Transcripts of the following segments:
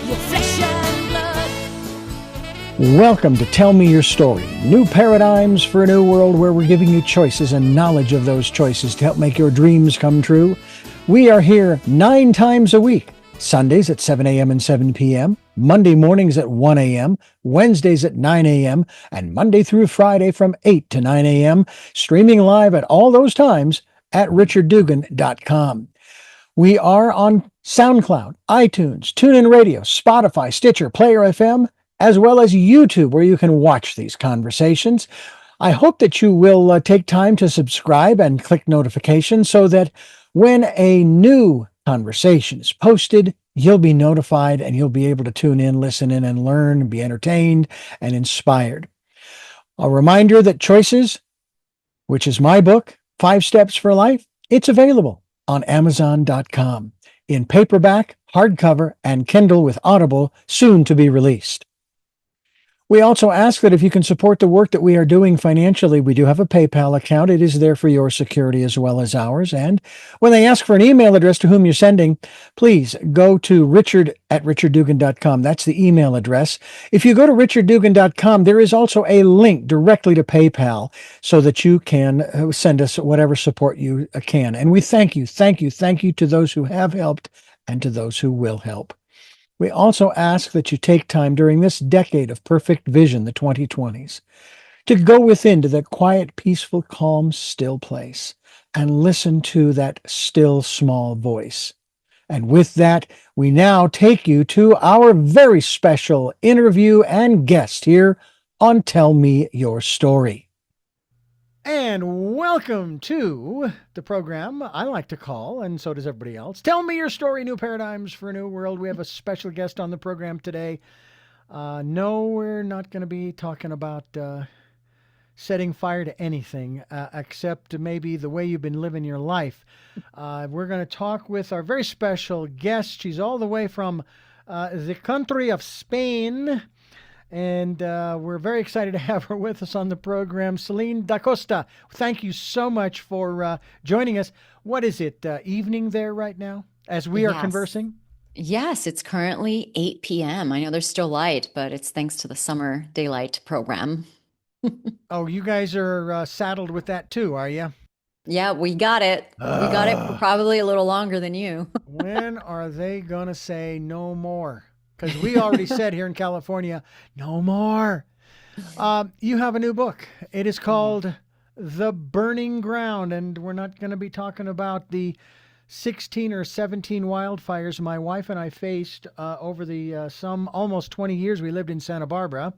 your flesh and blood. Welcome to Tell Me Your Story, new paradigms for a new world where we're giving you choices and knowledge of those choices to help make your dreams come true. We are here 9 times a week, Sundays at 7 a.m. and 7 p.m., Monday mornings at 1 a.m., Wednesdays at 9 a.m., and Monday through Friday from 8 to 9 a.m., streaming live at all those times at richarddugan.com. We are on SoundCloud, iTunes, TuneIn Radio, Spotify, Stitcher, Player FM, as well as YouTube, where you can watch these conversations. I hope that you will take time to subscribe and click notifications so that when a new conversation is posted, you'll be notified and you'll be able to tune in, listen in, and learn, be entertained and inspired. A reminder that Choices, which is my book, 5 Steps for Life, it's available on Amazon.com in paperback, hardcover, and Kindle with Audible, soon to be released. We also ask that if you can support the work that we are doing financially, we do have a PayPal account. It is there for your security as well as ours. And when they ask for an email address to whom you're sending, please go to richard@richarddugan.com. That's the email address. If you go to richarddugan.com, there is also a link directly to PayPal so that you can send us whatever support you can. And we thank you to those who have helped and to those who will help. We also ask that you take time during this decade of perfect vision, the 2020s, to go within to that quiet, peaceful, calm, still place and listen to that still, small voice. And with that, we now take you to our very special interview and guest here on Tell Me Your Story. And welcome to the program I like to call, and so does everybody else, Tell Me Your Story, New Paradigms for a New World. We have a special guest on the program today. No, we're not going to be talking about setting fire to anything except maybe the way you've been living your life. We're going to talk with our very special guest. She's all the way from the country of Spain. And we're very excited to have her with us on the program. Celinne Da Costa, thank you so much for joining us. What is it, evening there right now as we are conversing? Yes, it's currently 8 p.m. I know there's still light, but it's thanks to the summer daylight program. Oh, you guys are saddled with that too, are you? Yeah, we got it. We got it for probably a little longer than you. When are they going to say no more? Because we already said here in California, no more. You have a new book. It is called The Burning Ground, and we're not going to be talking about the 16 or 17 wildfires my wife and I faced over the some almost 20 years we lived in Santa Barbara,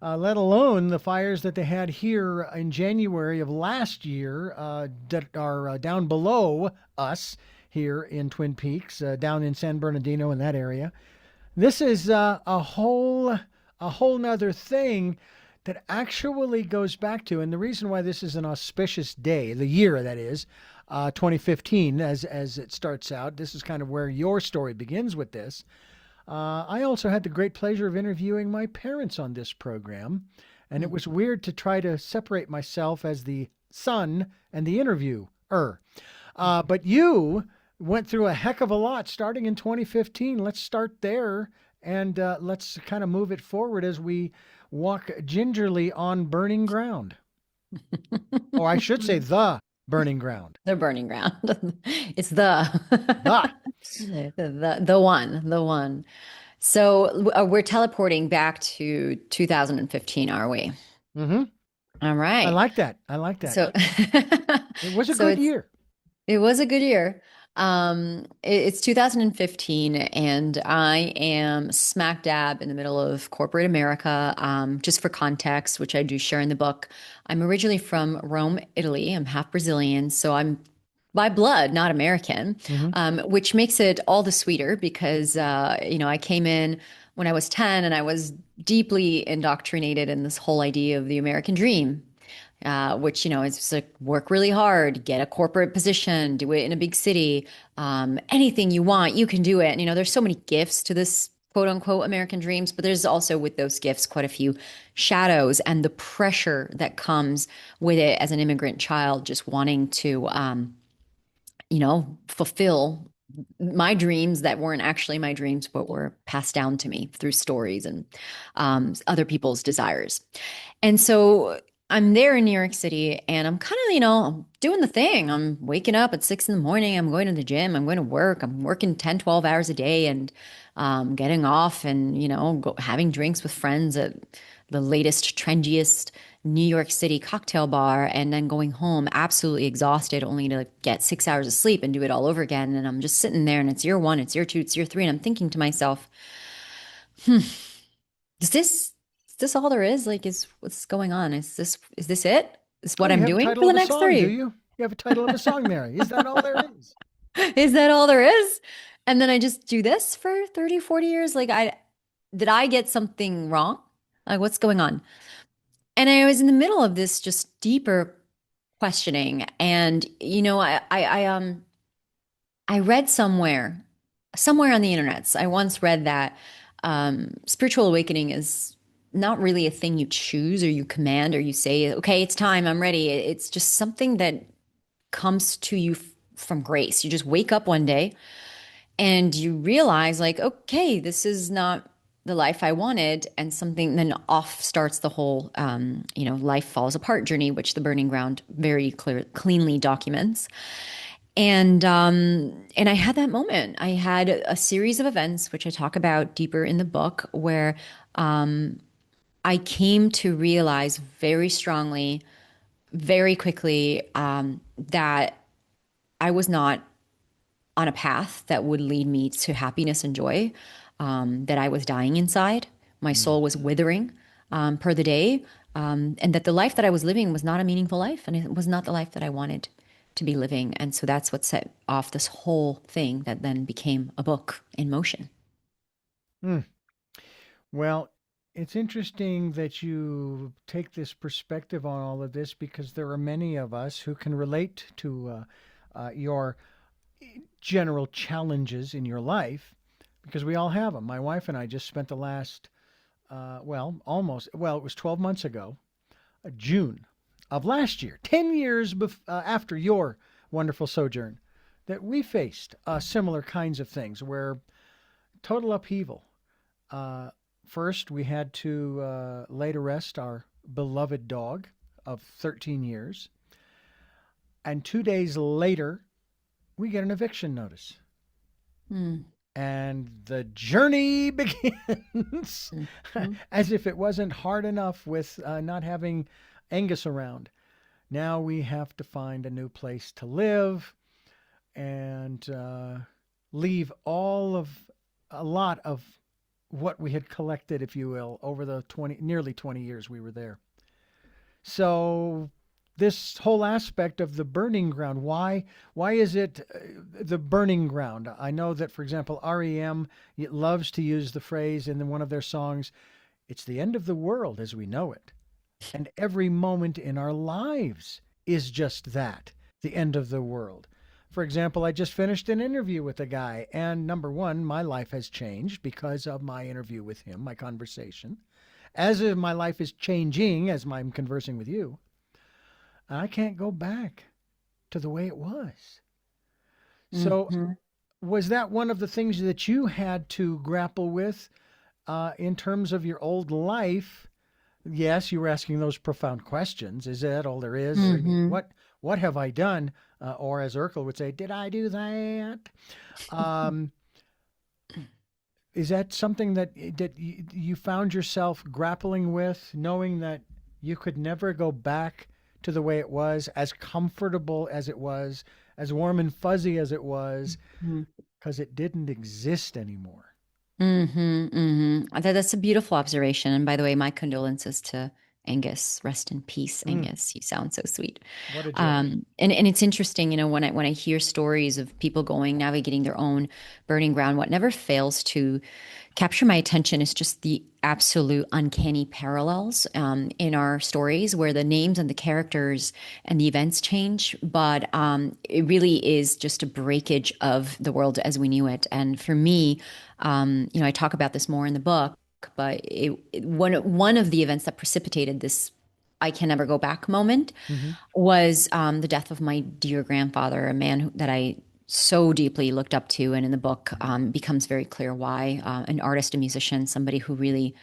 let alone the fires that they had here in January of last year that are down below us here in Twin Peaks, down in San Bernardino in that area. This is a whole nother thing that actually goes back to, and the reason why this is an auspicious day, the year that is, 2015, as it starts out. This is kind of where your story begins with this. I also had the great pleasure of interviewing my parents on this program, and it was weird to try to separate myself as the son and the interviewer. But you went through a heck of a lot starting in 2015. Let's start there and let's kind of move it forward as we walk gingerly on burning ground. Or I should say the burning ground. The burning ground. It's the one. So we're teleporting back to 2015, are we? Mm-hmm. All right. I like that. So it was a good year. It was a good year. It's 2015 and I am smack dab in the middle of corporate America. Just for context, which I do share in the book, I'm originally from Rome, Italy. I'm half Brazilian, so I'm by blood not American, which makes it all the sweeter because, I came in when I was 10 and I was deeply indoctrinated in this whole idea of the American dream. Which, is just like work really hard, get a corporate position, do it in a big city, anything you want, you can do it. And, there's so many gifts to this quote unquote American dreams, but there's also with those gifts quite a few shadows and the pressure that comes with it as an immigrant child, just wanting to, fulfill my dreams that weren't actually my dreams, but were passed down to me through stories and other people's desires. And so I'm there in New York City and I'm kind of, I'm doing the thing. I'm waking up at 6 in the morning. I'm going to the gym. I'm going to work. I'm working 10, 12 hours a day and getting off and, having drinks with friends at the latest, trendiest New York City cocktail bar and then going home absolutely exhausted, only to get 6 hours of sleep and do it all over again. And I'm just sitting there and it's year one, it's year two, it's year three. And I'm thinking to myself, is this all there is? Like, is what's going on? Is this it? Is Oh, what you I'm have a doing title for the of a next song, do 30? you? You have a title of a song there. Is that all there is? Is that all there is? And then I just do this for 30, 40 years. Like, did I get something wrong? Like, what's going on? And I was in the middle of this just deeper questioning. And, I read somewhere on the internet. I once read that spiritual awakening is not really a thing you choose or you command or you say, okay, it's time, I'm ready. It's just something that comes to you from grace. You just wake up one day and you realize, like, okay, this is not the life I wanted. And something then off starts the whole, life falls apart journey, which the Burning Ground very cleanly documents. And I had that moment. I had a series of events, which I talk about deeper in the book, where I came to realize very strongly, very quickly, that I was not on a path that would lead me to happiness and joy, that I was dying inside. My Mm. soul was withering per the day, and that the life that I was living was not a meaningful life, and it was not the life that I wanted to be living. And so that's what set off this whole thing that then became a book in motion. Mm. Well, it's interesting that you take this perspective on all of this because there are many of us who can relate to your general challenges in your life because we all have them. My wife and I just spent the last, it was 12 months ago, June of last year, 10 years after your wonderful sojourn, that we faced similar kinds of things where total upheaval. Uh, First, we had to lay to rest our beloved dog of 13 years. And 2 days later, we get an eviction notice. Mm. And the journey begins Mhm. as if it wasn't hard enough with not having Angus around. Now we have to find a new place to live and leave a lot of what we had collected, if you will, over the nearly 20 years we were there. So this whole aspect of the burning ground, why is it the burning ground? I know that, for example, REM loves to use the phrase in one of their songs, it's the end of the world as we know it. And every moment in our lives is just that, the end of the world. For example, I just finished an interview with a guy, and number one, my life has changed because of my interview with him, my conversation. As if my life is changing as I'm conversing with you, I can't go back to the way it was. So, Mhm. was that one of the things that you had to grapple with in terms of your old life? Yes, you were asking those profound questions. Is that all there is? I mean, Mhm. what have I done? Or as Urkel would say, did I do that? Um, is that something that you found yourself grappling with, knowing that you could never go back to the way it was, as comfortable as it was, as warm and fuzzy as it was, Mhm. because it didn't exist anymore? Mm-hmm, mm-hmm. That's a beautiful observation. And by the way, my condolences to Angus. Rest in peace, Mm, Angus. You sound so sweet. what a joy. And it's interesting, when I hear stories of people navigating their own burning ground, what never fails to capture my attention is just the absolute uncanny parallels in our stories where the names and the characters and the events change, but it really is just a breakage of the world as we knew it. And for me, I talk about this more in the book, but one of the events that precipitated this I can never go back moment Hmm. was the death of my dear grandfather, a man that I so deeply looked up to, and in the book becomes very clear why. An artist, a musician, somebody who really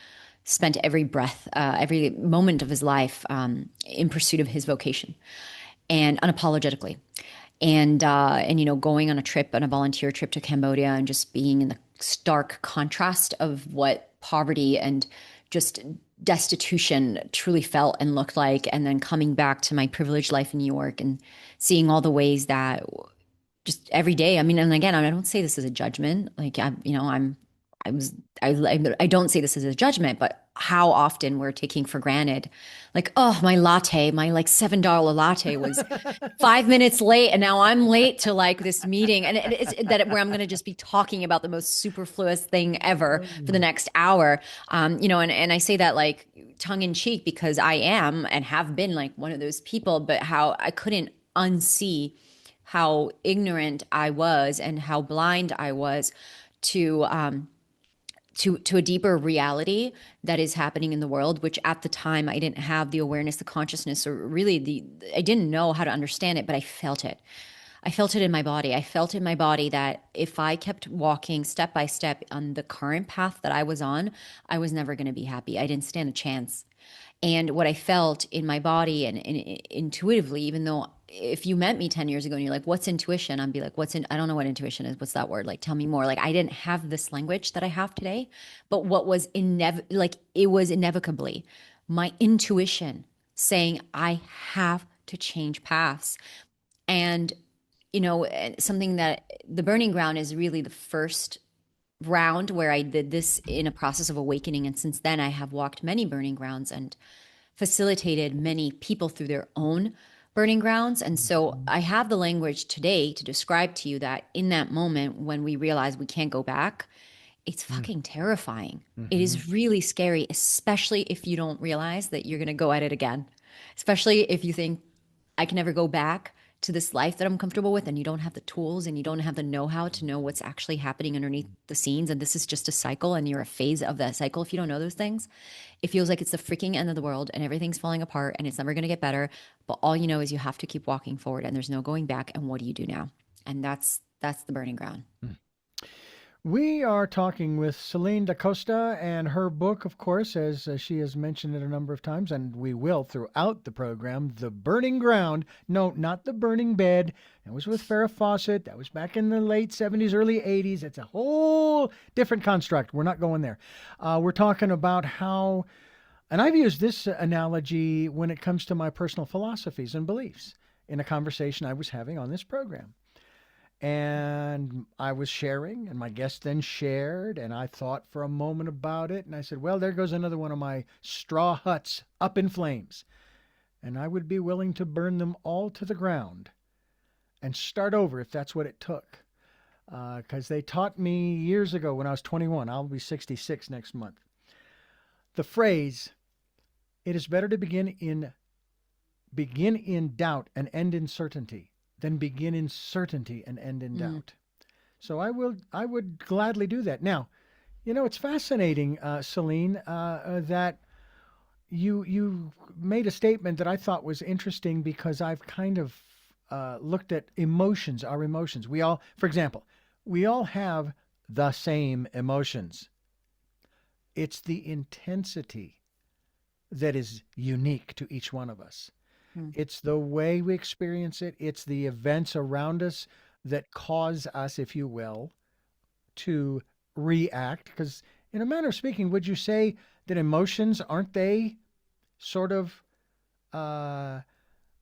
spent every breath, every moment of his life in pursuit of his vocation, and unapologetically. And going on a trip, on a volunteer trip to Cambodia, and just being in the stark contrast of what poverty and just destitution truly felt and looked like, and then coming back to my privileged life in New York and seeing all the ways that just every day. I mean, and again, I don't say this as a judgment. Like I was, I don't say this as a judgment, but how often we're taking for granted, like, oh, my latte, my like $7 latte was 5 minutes late, and now I'm late to like this meeting, and it's that where I'm going to just be talking about the most superfluous thing ever for the next hour. And I say that like tongue in cheek because I am and have been like one of those people, but how I couldn't unsee how ignorant I was and how blind I was to to a deeper reality that is happening in the world, which at the time I didn't have the awareness, the consciousness, or really I didn't know how to understand it, but I felt it. I felt it in my body. I felt in my body that if I kept walking step by step on the current path that I was on, I was never going to be happy. I didn't stand a chance. And what I felt in my body and intuitively, even though if you met me 10 years ago and you're like, what's intuition? I'd be like, I don't know what intuition is. What's that word? Like, tell me more. Like, I didn't have this language that I have today, but what was it was inevitably my intuition saying, I have to change paths. And, something that the burning ground is really the first round where I did this in a process of awakening. And since then, I have walked many burning grounds and facilitated many people through their own burning grounds. And so I have the language today to describe to you that in that moment when we realize we can't go back, it's fucking terrifying. It is really scary, especially if you don't realize that you're going to go at it again, especially if you think I can never go back to this life that I'm comfortable with, and you don't have the tools and you don't have the know-how to know what's actually happening underneath the scenes, and this is just a cycle and you're a phase of that cycle. If you don't know those things, it feels like it's the freaking end of the world and everything's falling apart and it's never going to get better, but all you know is you have to keep walking forward and there's no going back. And what do you do now? And that's the burning ground. We are talking with Celinne Da Costa, and her book, of course, as she has mentioned it a number of times, and we will throughout the program, The Burning Ground. No, not The Burning Bed. That was with Farrah Fawcett. That was back in the late 70s, early 80s. It's a whole different construct. We're not going there. We're talking about how, and I've used this analogy when it comes to my personal philosophies and beliefs in a conversation I was having on this program. And I was sharing, and my guest then shared, and I thought for a moment about it, and I said, well, there goes another one of my straw huts up in flames. And I would be willing to burn them all to the ground and start over if that's what it took. Because they taught me years ago when I was 21, I'll be 66 next month, the phrase, it is better to begin in doubt and end in certainty than begin in certainty and end in doubt. So I would gladly do that. Now, it's fascinating, Celinne, that you made a statement that I thought was interesting because I've kind of looked at emotions, our emotions. For example, we all have the same emotions. It's the intensity that is unique to each one of us. It's the way we experience it. It's the events around us that cause us, if you will, to react. Because in a manner of speaking, would you say that emotions, aren't they sort of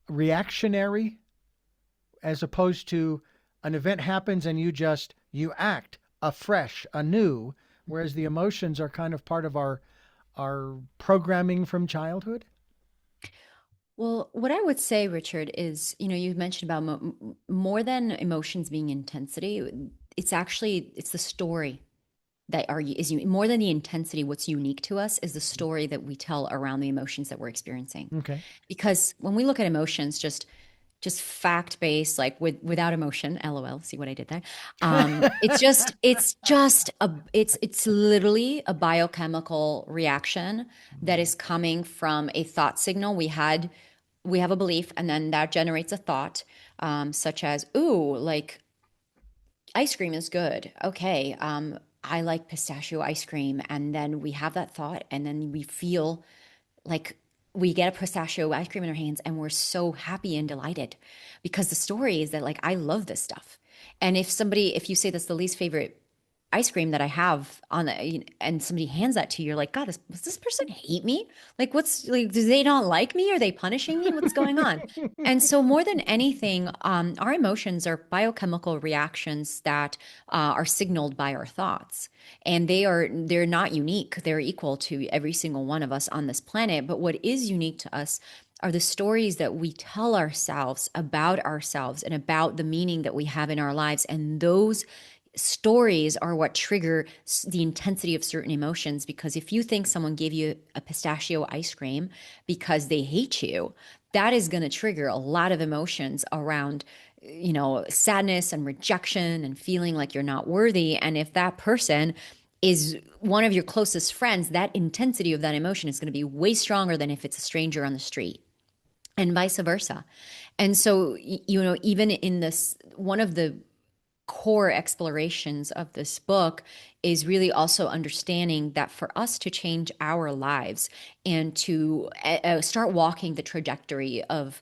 reactionary as opposed to an event happens and you act afresh, anew, whereas the emotions are kind of part of our programming from childhood? Well, what I would say, Richard, is, you mentioned about more than emotions being intensity, it's the story that more than the intensity. What's unique to us is the story that we tell around the emotions that we're experiencing. Okay. Because when we look at emotions, just fact based, like without emotion, LOL. See what I did there? It's literally a biochemical reaction that is coming from a thought signal. We have a belief, and then that generates a thought, such as, ooh, like ice cream is good. Okay. I like pistachio ice cream. And then we have that thought, and then we feel like we get a pistachio ice cream in our hands and we're so happy and delighted because the story is that like I love this stuff. And if you say that's the least favorite ice cream that I have on the, and somebody hands that to you, you're like, God, does this person hate me? Like, what's like, do they not like me? Are they punishing me? What's going on? And so, more than anything, our emotions are biochemical reactions that are signaled by our thoughts, and they're not unique. They're equal to every single one of us on this planet. But what is unique to us are the stories that we tell ourselves and about the meaning that we have in our lives, and those stories are what trigger the intensity of certain emotions. Because if you think someone gave you a pistachio ice cream because they hate you, that is going to trigger a lot of emotions around, sadness and rejection and feeling like you're not worthy. And if that person is one of your closest friends, that intensity of that emotion is going to be way stronger than if it's a stranger on the street, and vice versa. And so, even in this, one of the core explorations of this book is really also understanding that for us to change our lives and to start walking the trajectory of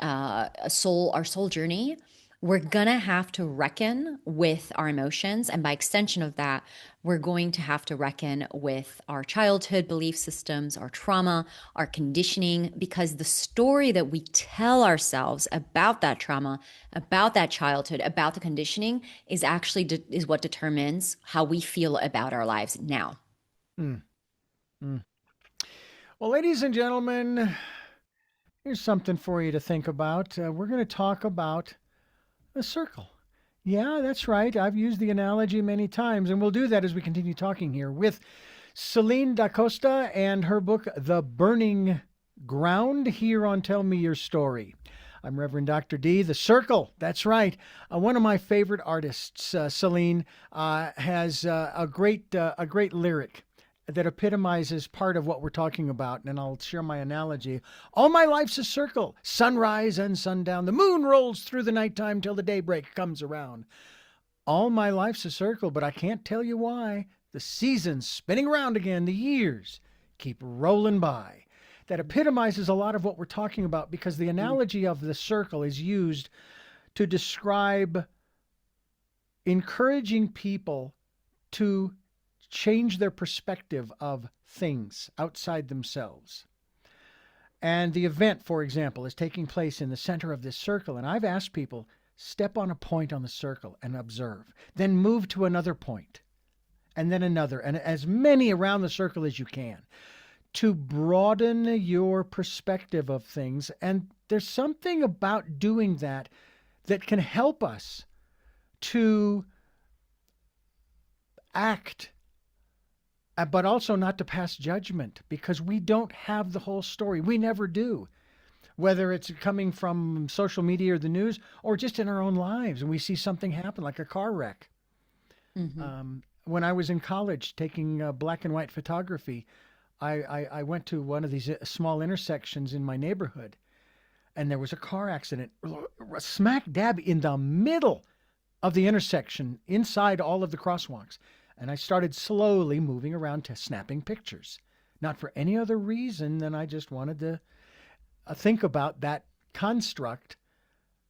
our soul journey, we're gonna have to reckon with our emotions. And by extension of that, we're going to have to reckon with our childhood belief systems, our trauma, our conditioning, because the story that we tell ourselves about that trauma, about that childhood, about the conditioning is actually is what determines how we feel about our lives now. Mm, mm. Well, ladies and gentlemen, here's something for you to think about. We're going to talk about a circle. Yeah, that's right. I've used the analogy many times, and we'll do that as we continue talking here with Celinne Da Costa and her book, The Burning Ground, here on Tell Me Your Story. I'm Reverend Dr. D. The Circle, that's right. One of my favorite artists, Celinne, has a great lyric that epitomizes part of what we're talking about. And I'll share my analogy. All my life's a circle, sunrise and sundown. The moon rolls through the nighttime till the daybreak comes around. All my life's a circle, but I can't tell you why. The seasons spinning around again, the years keep rolling by. That epitomizes a lot of what we're talking about, because the analogy of the circle is used to describe encouraging people to change their perspective of things outside themselves. And the event, for example, is taking place in the center of this circle. And I've asked people, step on a point on the circle and observe, then move to another point, and then another, and as many around the circle as you can, to broaden your perspective of things. And there's something about doing that that can help us to act, but also not to pass judgment, because we don't have the whole story. We never do. Whether it's coming from social media or the news, or just in our own lives, and we see something happen like a car wreck. When I was in college taking black and white photography, I went to one of these small intersections in my neighborhood, and there was a car accident smack dab in the middle of the intersection, inside all of the crosswalks. And I started slowly moving around to snapping pictures, not for any other reason than I just wanted to think about that construct.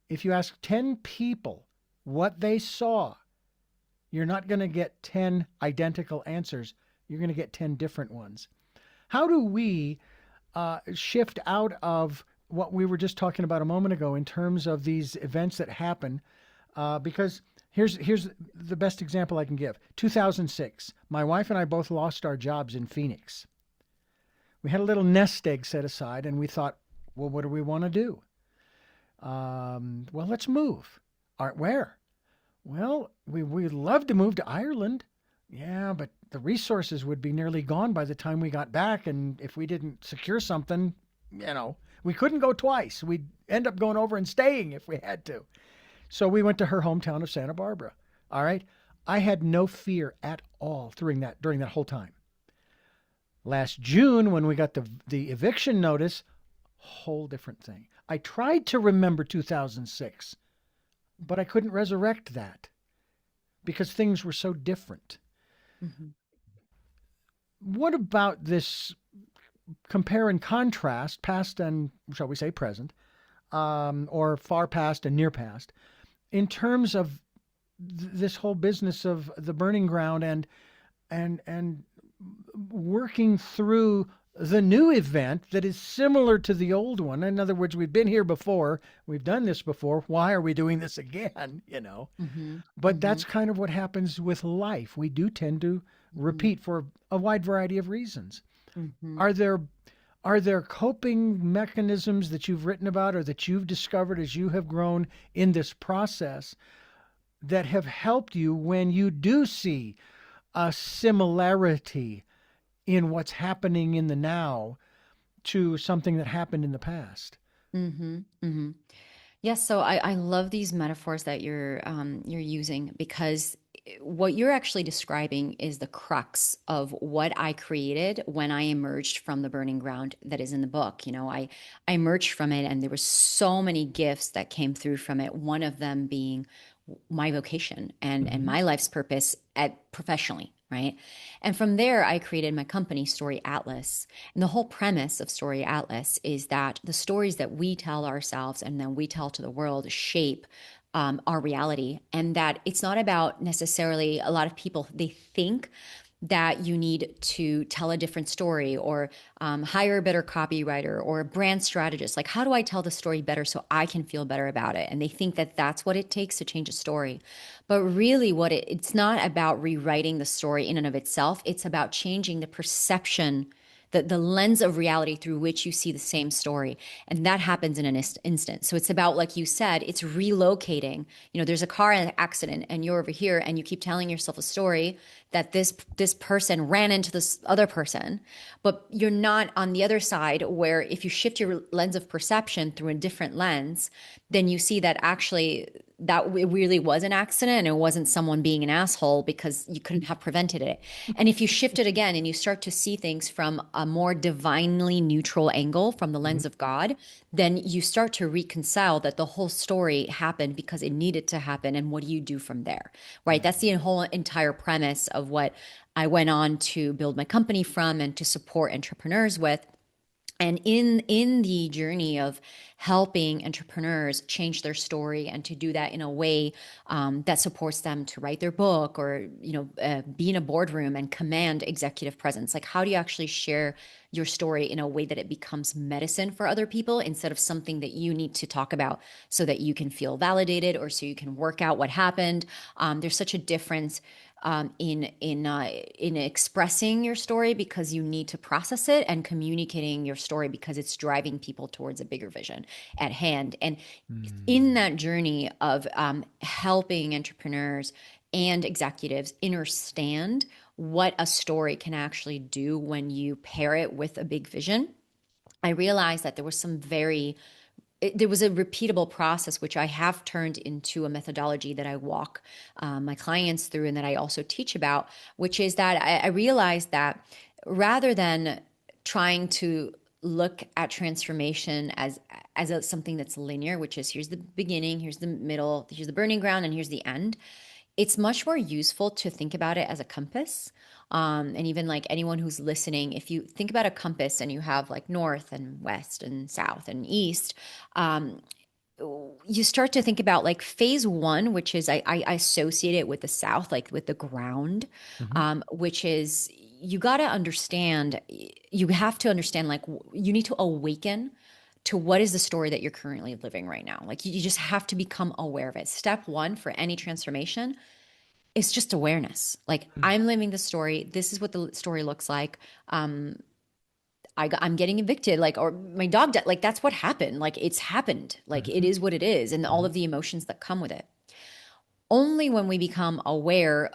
If you ask 10 people what they saw, you're not going to get 10 identical answers. You're going to get 10 different ones. How do we shift out of what we were just talking about a moment ago in terms of these events that happen? Because here's the best example I can give. 2006, my wife and I both lost our jobs in Phoenix. We had a little nest egg set aside, and we thought, well, what do we want to do? Well, let's move. Where? Well, we'd love to move to Ireland. Yeah, but the resources would be nearly gone by the time we got back. And if we didn't secure something, we couldn't go twice. We'd end up going over and staying if we had to. So we went to her hometown of Santa Barbara. All right. I had no fear at all during that whole time. Last June, when we got the eviction notice, whole different thing. I tried to remember 2006, but I couldn't resurrect that. because things were so different. Mhm. What about this compare and contrast, past and, shall we say, present, or far past and near past, in terms of this whole business of the burning ground and working through the new event that is similar to the old one? In other words, we've been here before, we've done this before. Why are we doing this again? Mhm. But that's Mhm. kind of what happens with life. We do tend to Mhm. repeat for a wide variety of reasons. Mhm. Are there are there coping mechanisms that you've written about or that you've discovered as you have grown in this process that have helped you when you do see a similarity in what's happening in the now to something that happened in the past? Mhm. Mhm. Yes, so I love these metaphors that you're using because what you're actually describing is the crux of what I created when I emerged from the burning ground that is in the book. I emerged from it and there were so many gifts that came through from it. One of them being my vocation and Mm-hmm. my life's purpose at professionally, right? And from there, I created my company, Story Atlas. And the whole premise of Story Atlas is that the stories that we tell ourselves and then we tell to the world shape our reality. And that it's not about necessarily a lot of people, they think that you need to tell a different story or hire a better copywriter or a brand strategist. Like, how do I tell the story better so I can feel better about it? And they think that that's what it takes to change a story. But really, it's not about rewriting the story in and of itself. It's about changing the perception, the lens of reality through which you see the same story. And that happens in an instant. So it's about, like you said, it's relocating. There's a car accident and you're over here and you keep telling yourself a story that this person ran into this other person, but you're not on the other side where if you shift your lens of perception through a different lens, then you see that actually that it really was an accident and it wasn't someone being an asshole because you couldn't have prevented it. And if you shift it again and you start to see things from a more divinely neutral angle from the Mm-hmm. lens of God, then you start to reconcile that the whole story happened because it needed to happen. And what do you do from there? Right? That's the whole entire premise of what I went on to build my company from and to support entrepreneurs with. And in the journey of helping entrepreneurs change their story and to do that in a way that supports them to write their book or be in a boardroom and command executive presence, like how do you actually share your story in a way that it becomes medicine for other people instead of something that you need to talk about so that you can feel validated or so you can work out what happened. There's such a difference in expressing your story because you need to process it and communicating your story because it's driving people towards a bigger vision at hand. And in that journey of helping entrepreneurs and executives understand what a story can actually do when you pair it with a big vision, I realized that there was a repeatable process which I have turned into a methodology that I walk my clients through and that I also teach about, which is that I realized that rather than trying to look at transformation as something that's linear, which is here's the beginning, here's the middle, here's the burning ground, and here's the end, it's much more useful to think about it as a compass. And even like anyone who's listening, if you think about a compass and you have like north and west and south and east, um, you start to think about like phase one, which is I associate it with the south, like with the ground, Mm-hmm. which is you have to understand like you need to awaken to what is the story that you're currently living right now. Like you just have to become aware of it. Step one for any transformation is just awareness. Like I'm living the story. This is what the story looks like. Um, I'm getting evicted, like, or my dog died. Like that's what happened. Like it's happened. Like it Mm-hmm. is what it is, and all Mm-hmm. of the emotions that come with it. Only when we become aware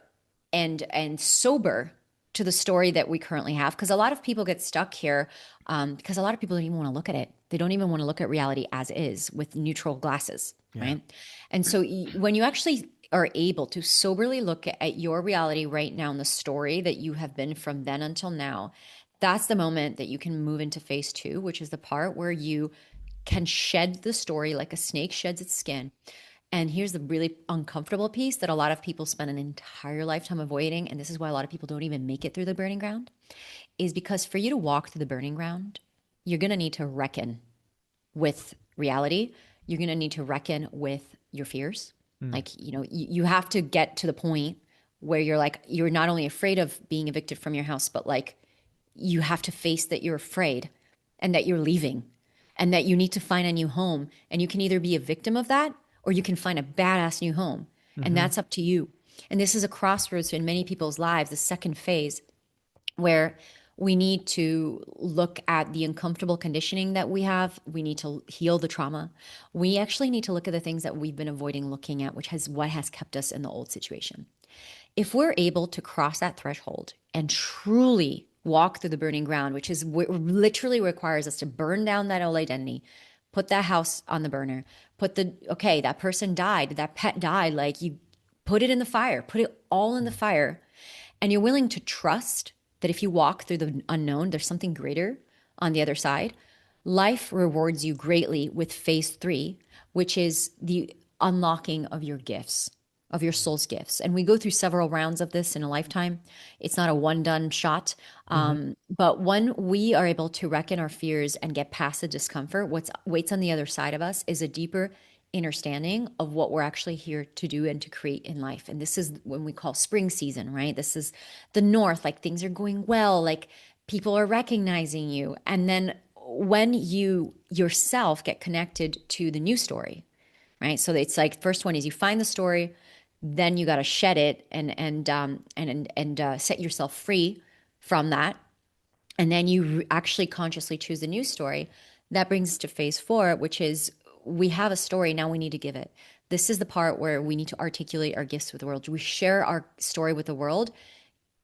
and sober to the story that we currently have, because a lot of people get stuck here, because a lot of people don't even want to look at it. They don't even want to look at reality as is with neutral glasses, Yeah. right? And so when you actually are able to soberly look at your reality right now and the story that you have been from then until now, that's the moment that you can move into phase two, which is the part where you can shed the story like a snake sheds its skin And here's the really uncomfortable piece that a lot of people spend an entire lifetime avoiding. And this is why a lot of people don't even make it through the burning ground, is because for you to walk through the burning ground, you're going to need to reckon with reality. You're going to need to reckon with your fears. Mm. Like, you have to get to the point where you're like, you're not only afraid of being evicted from your house, but like you have to face that you're afraid and that you're leaving and that you need to find a new home. And you can either be a victim of that or you can find a badass new home. And Mm-hmm. that's up to you. And this is a crossroads in many people's lives, the second phase, where we need to look at the uncomfortable conditioning that we have. We need to heal the trauma. We actually need to look at the things that we've been avoiding looking at, which has what has kept us in the old situation. If we're able to cross that threshold and truly walk through the burning ground, which is literally requires us to burn down that old identity, put that house on the burner, okay, that person died, that pet died, like you put it in the fire, put it all in the fire, and you're willing to trust that if you walk through the unknown, there's something greater on the other side. Life rewards you greatly with phase three, which is the unlocking of your gifts, of your soul's gifts. And we go through several rounds of this in a lifetime. It's not a one done shot. Mm-hmm. But when we are able to reckon our fears and get past the discomfort, what waits on the other side of us is a deeper understanding of what we're actually here to do and to create in life. And this is when we call spring season, right? This is the north, like things are going well, like people are recognizing you. And then when you yourself get connected to the new story, right? So it's like first one is you find the story, then you got to shed it and set yourself free from that, and then you actually consciously choose a new story. That brings us to phase four, which is we have a story, now we need to give it. This is the part where we need to articulate our gifts with the world. We share our story with the world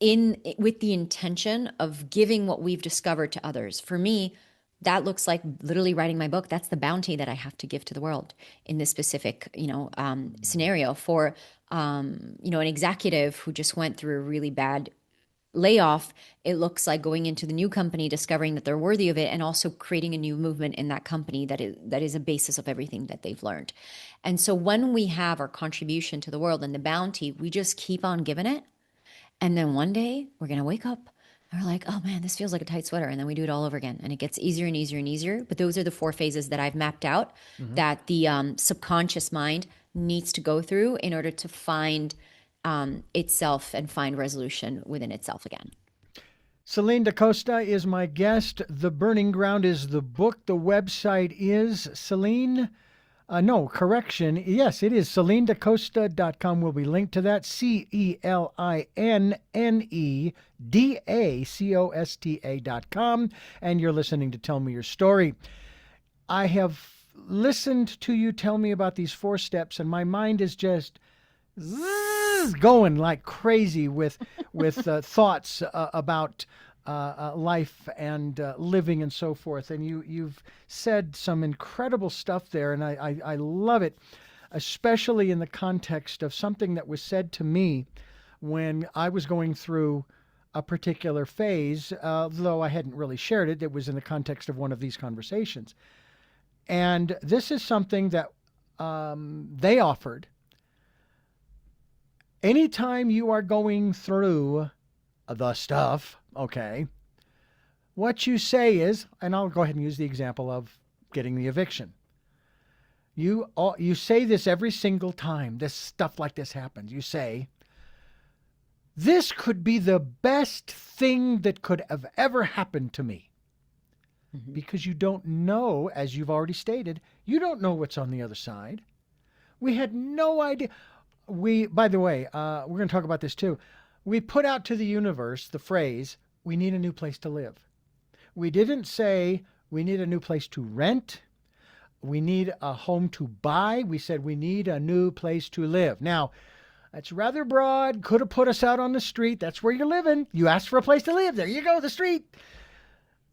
in with the intention of giving what we've discovered to others. For me, that looks like literally writing my book. That's the bounty that I have to give to the world in this specific, scenario. For an executive who just went through a really bad layoff, it looks like going into the new company, discovering that they're worthy of it, and also creating a new movement in that company that is a basis of everything that they've learned. And so when we have our contribution to the world and the bounty, we just keep on giving it. And then one day we're going to wake up and we're like, oh man, this feels like a tight sweater. And then we do it all over again. And it gets easier and easier and easier. But those are the four phases that I've mapped out Mm-hmm. that the subconscious mind needs to go through in order to find itself and find resolution within itself again. Celinne Da Costa is my guest. The Burning Ground is the book. The website is Celinne. No, correction. Yes, it is CelineDaCosta.com. Will be linked to that. CelineDaCosta.com. And you're listening to Tell Me Your Story. I have listened to you tell me about these four steps, and my mind is just going like crazy with thoughts about life and living and so forth. And you've said some incredible stuff there, and I love it, especially in the context of something that was said to me when I was going through a particular phase, though I hadn't really shared it. It was in the context of one of these conversations. And this is something that they offered. Anytime you are going through the stuff, okay, what you say is, and I'll go ahead and use the example of getting the eviction. You say this every single time this stuff like this happens. You say, this could be the best thing that could have ever happened to me. Mm-hmm. Because you don't know, as you've already stated, you don't know what's on the other side. We had no idea. By the way, we're going to talk about this too. We put out to the universe the phrase, we need a new place to live. We didn't say we need a new place to rent. We need a home to buy. We said we need a new place to live. Now, that's rather broad. Could have put us out on the street. That's where you're living. You asked for a place to live. There you go, the street.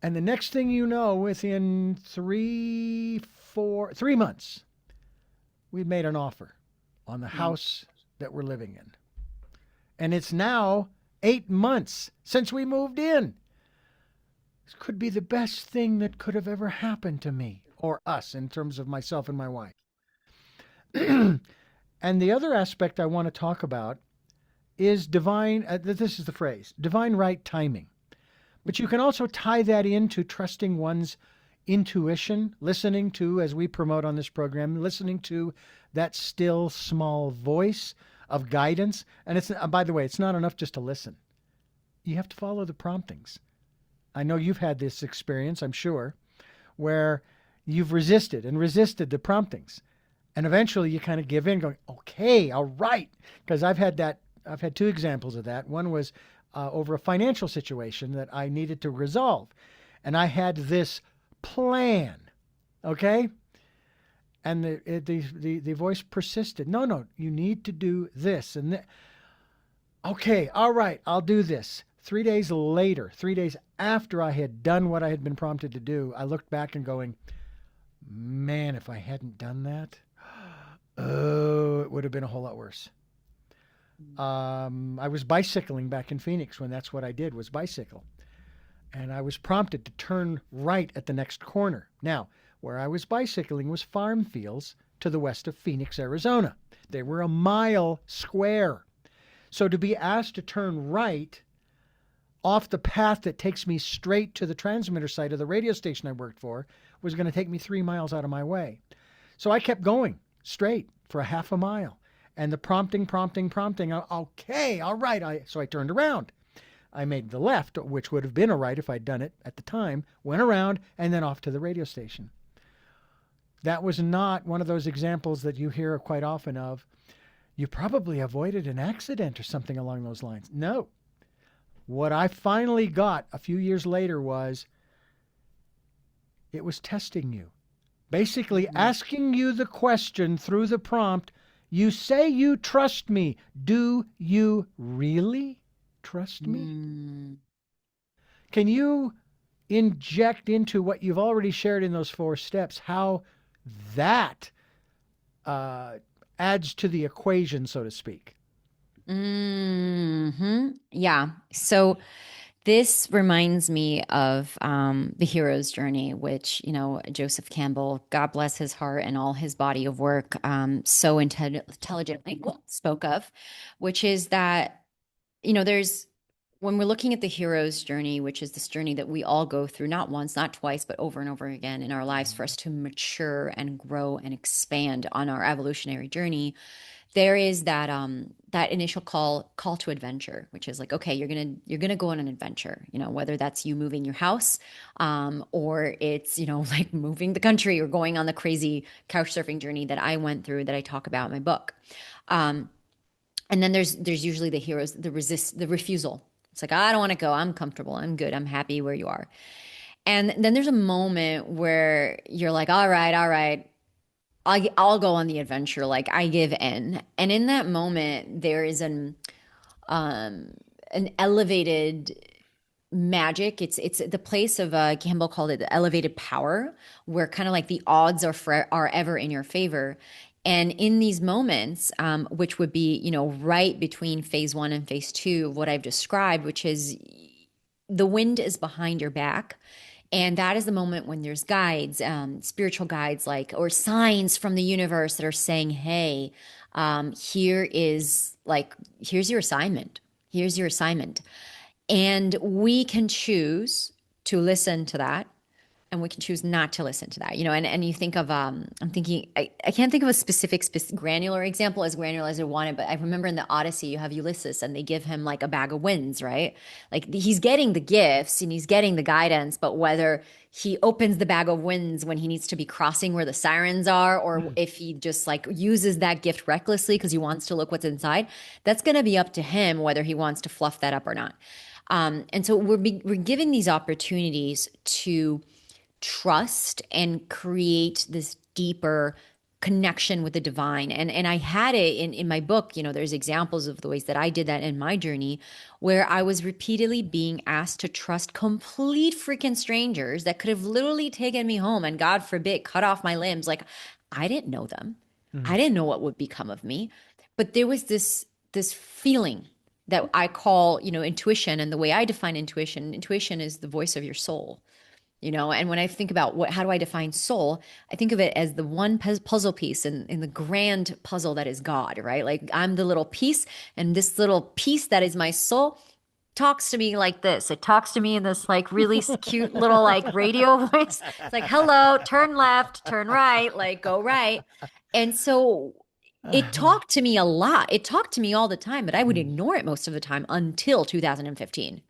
And the next thing you know, within 3 months, we made an offer on the house that we're living in. And it's now 8 months since we moved in. This could be the best thing that could have ever happened to me, or us, in terms of myself and my wife. And the other aspect I want to talk about is divine, this is the phrase, divine right timing. But you can also tie that into trusting one's intuition, listening to, as we promote on this program, listening to that still small voice of guidance. And it's, by the way, it's not enough just to listen. You have to follow the promptings. I know you've had this experience, I'm sure, where you've resisted and resisted the promptings. And eventually you kind of give in, going, okay, all right. Because I've had two examples of that. One was over a financial situation that I needed to resolve. And I had this plan, okay? And the voice persisted. No, you need to do this. And okay, all right, I'll do this. 3 days later, 3 days after I had done what I had been prompted to do, I looked back and going, man, if I hadn't done that, oh, it would have been a whole lot worse. I was bicycling back in Phoenix when that's what I did, was bicycle. And I was prompted to turn right at the next corner. Now, where I was bicycling was farm fields to the west of Phoenix, Arizona. They were a mile square. So to be asked to turn right off the path that takes me straight to the transmitter site of the radio station I worked for was going to take me 3 miles out of my way. So I kept going straight for a half a mile. And the prompting, okay, all right. So I turned around. I made the left, which would have been a right if I'd done it at the time, went around, and then off to the radio station. That was not one of those examples that you hear quite often of, you probably avoided an accident or something along those lines. No. What I finally got a few years later was, it was testing you. Basically asking you the question through the prompt, you say you trust me. Do you really trust me? Can you inject into what you've already shared in those 4 steps how that adds to the equation, so to speak? Yeah. So this reminds me of the hero's journey, which, Joseph Campbell, God bless his heart and all his body of work, so intelligently spoke of, which is that, there's, when we're looking at the hero's journey, which is this journey that we all go through, not once, not twice, but over and over again in our lives for us to mature and grow and expand on our evolutionary journey, there is that initial call to adventure, which is like, okay, you're gonna go on an adventure, whether that's you moving your house, or it's, like moving the country or going on the crazy couch surfing journey that I went through that I talk about in my book. And then there's usually the heroes, the refusal. It's like, I don't want to go. I'm comfortable. I'm good. I'm happy where you are. And then there's a moment where you're like, all right. I'll go on the adventure. Like, I give in. And in that moment, there is an elevated magic. It's the place of Campbell called it the elevated power, where kind of like the odds are ever in your favor. And in these moments, which would be, right between phase 1 and phase 2 of what I've described, which is the wind is behind your back. And that is the moment when there's guides, spiritual guides, or signs from the universe that are saying, hey, here's your assignment. Here's your assignment. And we can choose to listen to that, and we can choose not to listen to that, and you think of, I'm thinking, I can't think of a specific granular example, as granular as I wanted, but I remember in the Odyssey, you have Ulysses and they give him like a bag of winds, right? Like he's getting the gifts and he's getting the guidance, but whether he opens the bag of winds when he needs to be crossing where the sirens are, or if he just like uses that gift recklessly because he wants to look what's inside, that's going to be up to him whether he wants to fluff that up or not. And so we're giving these opportunities to trust and create this deeper connection with the divine. And I had it in my book, there's examples of the ways that I did that in my journey, where I was repeatedly being asked to trust complete freaking strangers that could have literally taken me home and, God forbid, cut off my limbs. Like, I didn't know them. I didn't know what would become of me. But there was this feeling that I call, intuition. And the way I define intuition is the voice of your soul. And when I think about how do I define soul, I think of it as the one puzzle piece in the grand puzzle that is God, right? Like I'm the little piece, and this little piece that is my soul talks to me like this. It talks to me in this like really cute little like radio voice. It's like, hello, turn left, turn right, like go right. And so it talked to me a lot. It talked to me all the time, but I would ignore it most of the time until 2015.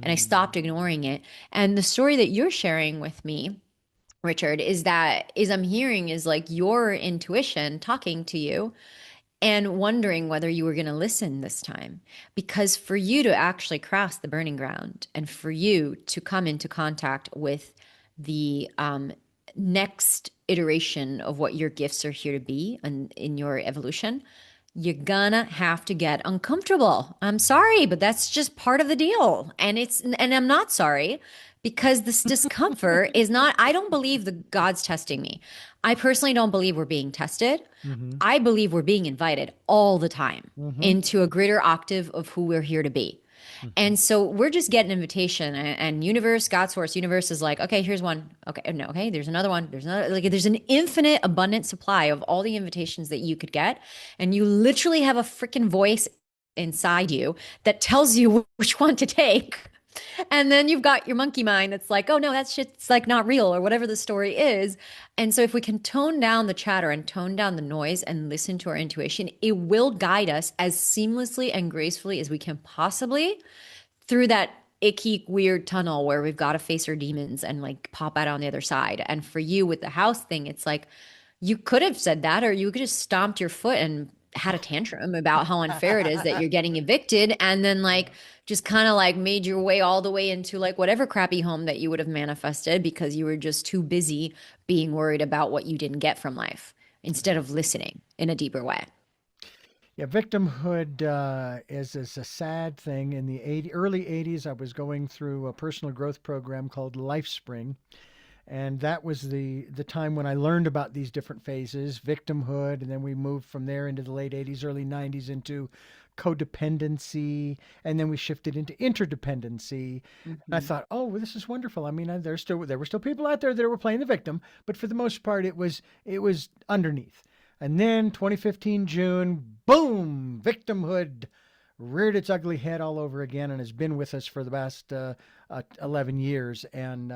And I stopped ignoring it. And the story that you're sharing with me, Richard, is I'm hearing is like your intuition talking to you and wondering whether you were going to listen this time. Because for you to actually cross the burning ground and for you to come into contact with the next iteration of what your gifts are here to be and in your evolution, you're gonna have to get uncomfortable. I'm sorry, but that's just part of the deal. And I'm not sorry because this discomfort is not, I don't believe the God's testing me. I personally don't believe we're being tested. Mm-hmm. I believe we're being invited all the time Mm-hmm. into a greater octave of who we're here to be. Mm-hmm. And so we're just getting an invitation, and universe, God source, universe is like, okay, here's one. Okay, no, okay, there's another one. There's another, like, there's an infinite abundant supply of all the invitations that you could get. And you literally have a freaking voice inside you that tells you which one to take. And then you've got your monkey mind that's like, oh no, that shit's like not real or whatever the story is. And so if we can tone down the chatter and tone down the noise and listen to our intuition, it will guide us as seamlessly and gracefully as we can possibly through that icky, weird tunnel where we've got to face our demons and like pop out on the other side. And for you with the house thing, it's like you could have said that, or you could have stomped your foot and had a tantrum about how unfair it is that you're getting evicted, and then like just kind of like made your way all the way into like whatever crappy home that you would have manifested because you were just too busy being worried about what you didn't get from life instead of listening in a deeper way. Yeah, victimhood is a sad thing. In the early 80s, I was going through a personal growth program called LifeSpring. And that was the time when I learned about these different phases, victimhood, and then we moved from there into the late 80s, early 90s into codependency, and then we shifted into interdependency. And I Mm-hmm. thought, oh, well, this is wonderful. I mean, there were still people out there that were playing the victim, but for the most part, it was underneath. And then 2015 June, boom, victimhood reared its ugly head all over again and has been with us for the past 11 years. And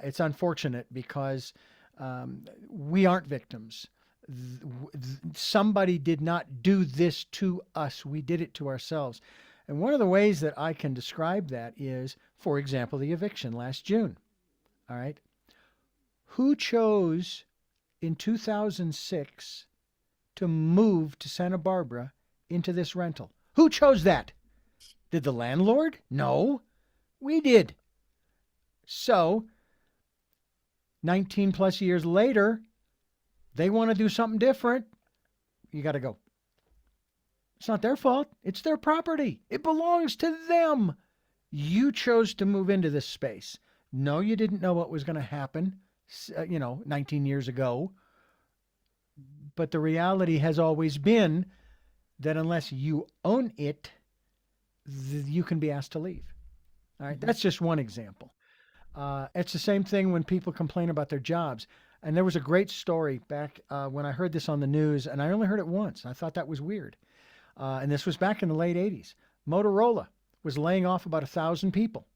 it's unfortunate because we aren't victims. Somebody did not do this to us. We did it to ourselves. And one of the ways that I can describe that is, for example, the eviction last June. All right. Who chose in 2006 to move to Santa Barbara into this rental? Who chose that? Did the landlord? No, we did. So 19 plus years later, they want to do something different. You got to go. It's not their fault. It's their property. It belongs to them. You chose to move into this space. No, you didn't know what was going to happen, 19 years ago. But the reality has always been that unless you own it, you can be asked to leave. All right. Mm-hmm. That's just one example. It's the same thing when people complain about their jobs. And there was a great story back when I heard this on the news, and I only heard it once. I thought that was weird. And this was back in the late 80s. Motorola was laying off about 1,000 people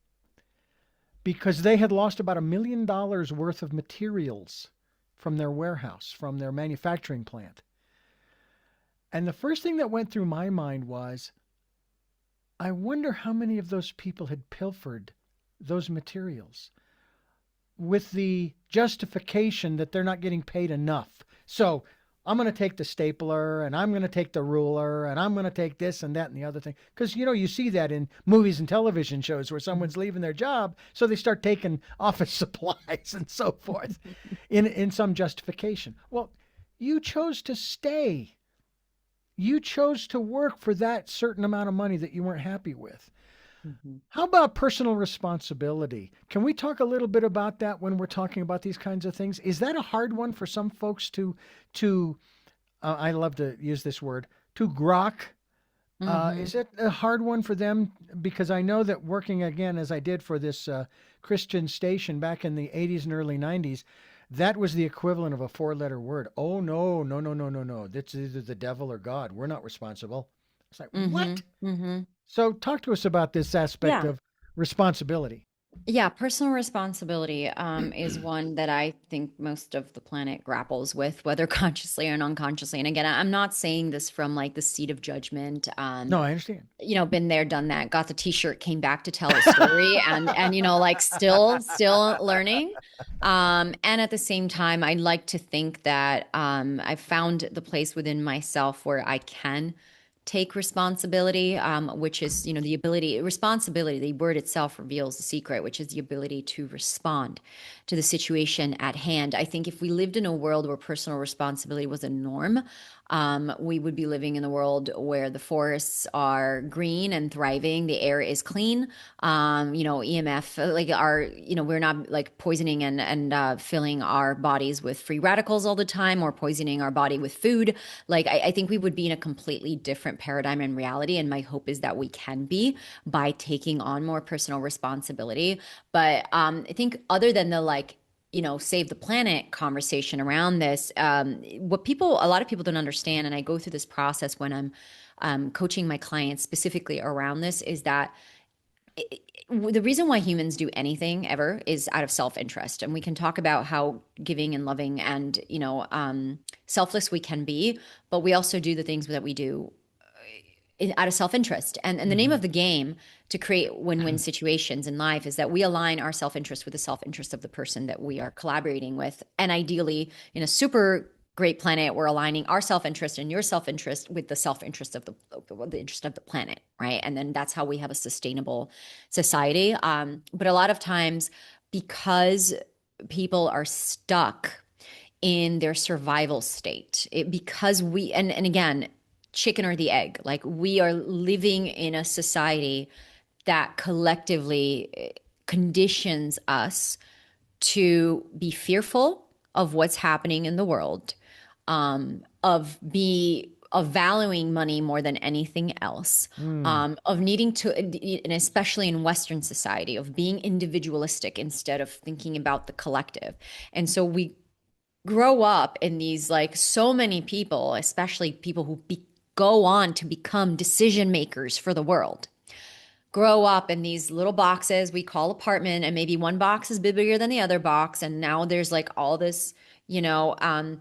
because they had lost about $1 million worth of materials from their warehouse, from their manufacturing plant. And the first thing that went through my mind was, I wonder how many of those people had pilfered those materials with the justification that they're not getting paid enough. So I'm going to take the stapler and I'm going to take the ruler and I'm going to take this and that and the other thing. Because, you see that in movies and television shows where someone's leaving their job. So they start taking office supplies and so forth in some justification. Well, you chose to stay. You chose to work for that certain amount of money that you weren't happy with. Mm-hmm. How about personal responsibility? Can we talk a little bit about that when we're talking about these kinds of things? Is that a hard one for some folks to I love to use this word, to grok Is Hmm. it a hard one for them? Because I know that working again, as I did for this Christian station back in the 80s and early 90s, that was the equivalent of a four-letter word. Oh, no, no, no, no, no, no. That's either the devil or God. We're not responsible. It's like, Hmm. what? Hmm. So talk to us about this aspect Yeah. of responsibility. Yeah, personal responsibility is one that I think most of the planet grapples with, whether consciously or unconsciously. And again, I'm not saying this from like the seat of judgment. No, I understand. Been there, done that, got the t-shirt, came back to tell a story, and like still learning. And at the same time, I like to think that I've found the place within myself where I can take responsibility, which is, the ability, responsibility, the word itself reveals the secret, which is the ability to respond to the situation at hand. I think if we lived in a world where personal responsibility was a norm, we would be living in a world where the forests are green and thriving, the air is clean, EMF, like we're not like poisoning and filling our bodies with free radicals all the time, or poisoning our body with food. Like I think we would be in a completely different paradigm in reality. And my hope is that we can be by taking on more personal responsibility. But I think other than the like, save the planet conversation around this, a lot of people don't understand, and I go through this process when I'm coaching my clients specifically around this, is that the reason why humans do anything ever is out of self-interest. And we can talk about how giving and loving and selfless we can be, but we also do the things that we do out of self-interest. And the name Hmm. of the game to create win-win situations in life is that we align our self-interest with the self-interest of the person that we are collaborating with. And ideally, in a super great planet, we're aligning our self-interest and your self-interest with the self-interest of the interest of the planet, right? And then that's how we have a sustainable society. But a lot of times, because people are stuck in their survival state, because and again, chicken or the egg, like we are living in a society that collectively conditions us to be fearful of what's happening in the world, of valuing money more than anything else, Mm. of needing to, and especially in Western society, of being individualistic instead of thinking about the collective. And so we grow up in these, like, so many people, especially people who go on to become decision makers for the world, grow up in these little boxes we call apartment, and maybe one box is bigger than the other box, and now there's like all this, you know um,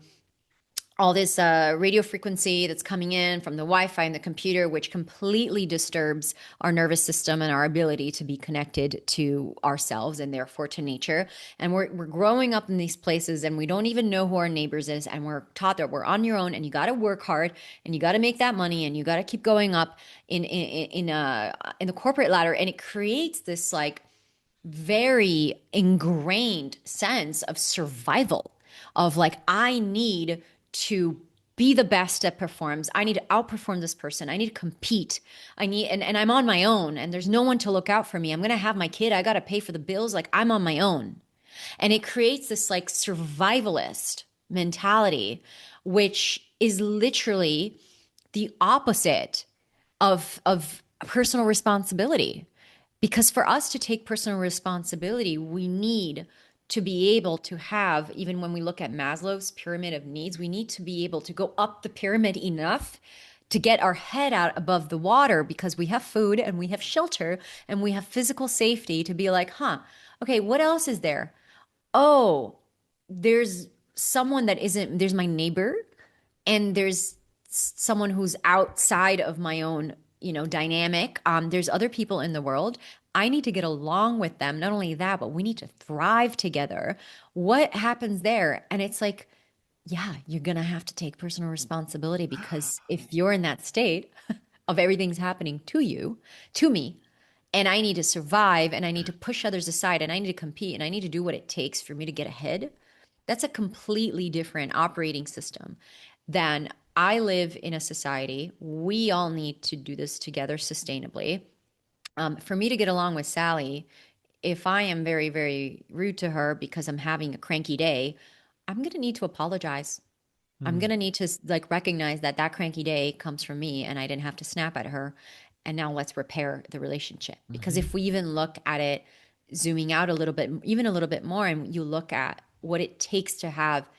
all this radio frequency that's coming in from the Wi-Fi and the computer, which completely disturbs our nervous system and our ability to be connected to ourselves and therefore to nature. And we're growing up in these places, and we don't even know who our neighbors is, and we're taught that we're on your own, and you got to work hard, and you got to make that money, and you got to keep going up in the corporate ladder, and it creates this like very ingrained sense of survival, of like, I need to be the best that performs. I need to outperform this person. I need to compete. And I'm on my own, and there's no one to look out for me. I'm going to have my kid. I got to pay for the bills. Like, I'm on my own. And it creates this like survivalist mentality, which is literally the opposite of personal responsibility. Because for us to take personal responsibility, we need to be able to have, even when we look at Maslow's pyramid of needs, we need to be able to go up the pyramid enough to get our head out above the water, because we have food and we have shelter and we have physical safety to be like, huh, okay, what else is there? Oh, there's someone that isn't, there's my neighbor, and there's someone who's outside of my own, dynamic. There's other people in the world. I need to get along with them. Not only that, but we need to thrive together. What happens there? And it's like, yeah, you're going to have to take personal responsibility, because if you're in that state of everything's happening to you, to me, and I need to survive, and I need to push others aside, and I need to compete, and I need to do what it takes for me to get ahead, that's a completely different operating system than I live in a society. We all need to do this together sustainably. For me to get along with Sally, if I am very, very rude to her because I'm having a cranky day, I'm going to need to apologize. I'm Mm. going to need to like recognize that that cranky day comes from me and I didn't have to snap at her. And now let's repair the relationship. Because Hmm. if we even look at it, zooming out a little bit, even a little bit more, and you look at what it takes to have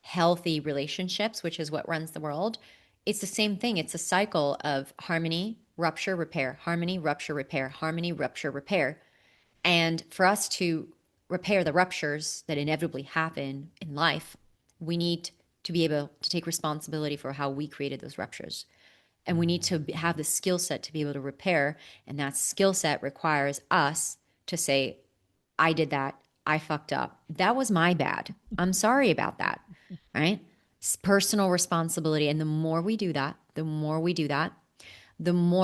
healthy relationships, which is what runs the world, it's the same thing. It's a cycle of harmony, rupture, repair, harmony, rupture, repair, harmony, rupture, repair. And for us to repair the ruptures that inevitably happen in life, we need to be able to take responsibility for how we created those ruptures. And we need to have the skill set to be able to repair. And that skill set requires us to say, I did that. I fucked up. That was my bad. I'm sorry about that. Right? It's personal responsibility. And the more we do that, the more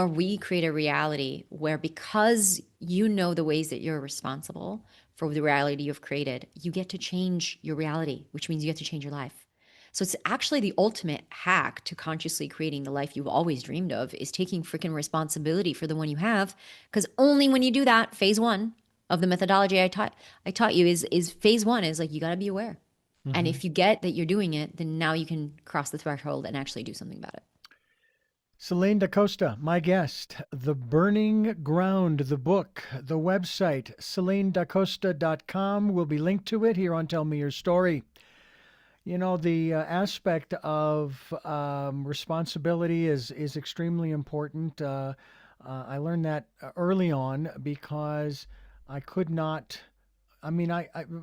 we create a reality where, because you know the ways that you're responsible for the reality you've created, you get to change your reality, which means you get to change your life. So it's actually the ultimate hack to consciously creating the life you've always dreamed of, is taking freaking responsibility for the one you have. Because only when you do that, phase one of the methodology I taught you is phase one is like, you got to be aware. And Hmm. if you get that you're doing it, then now you can cross the threshold and actually do something about it. Celinne Da Costa, my guest. The Burning Ground, the book, the website, CelineDaCosta.com will be linked to it here on Tell Me Your Story. You know, the aspect of responsibility is extremely important. I learned that early on because I could not. I mean,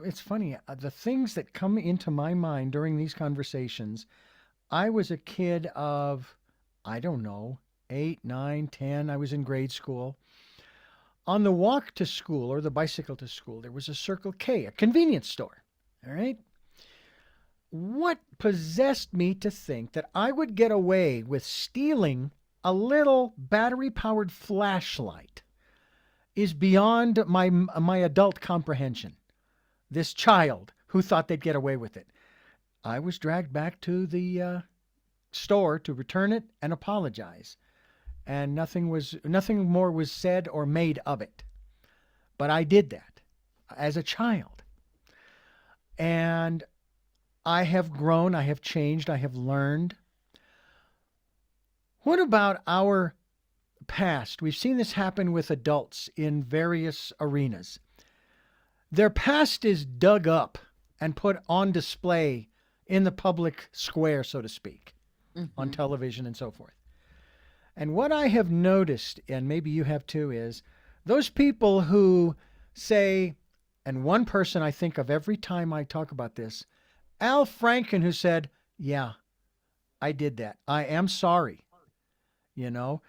it's funny. The things that come into my mind during these conversations, I was a kid of, I don't know, 8, 9, 10. I was in grade school. On the walk to school or the bicycle to school, there was a Circle K, a convenience store. All right. What possessed me to think that I would get away with stealing a little battery powered flashlight is beyond my adult comprehension. This child who thought they'd get away with it. I was dragged back to the store to return it and apologize, and nothing more was said or made of it. But I did that as a child, and I have grown, I have changed, I have learned. What about our past? We've seen this happen with adults in various arenas. Their past is dug up and put on display in the public square, so to speak, on Mm-hmm. television and so forth. And what I have noticed, and maybe you have too, is those people who say, and one person I think of every time I talk about this, Al Franken, who said, "Yeah, I did that. I am sorry." You know,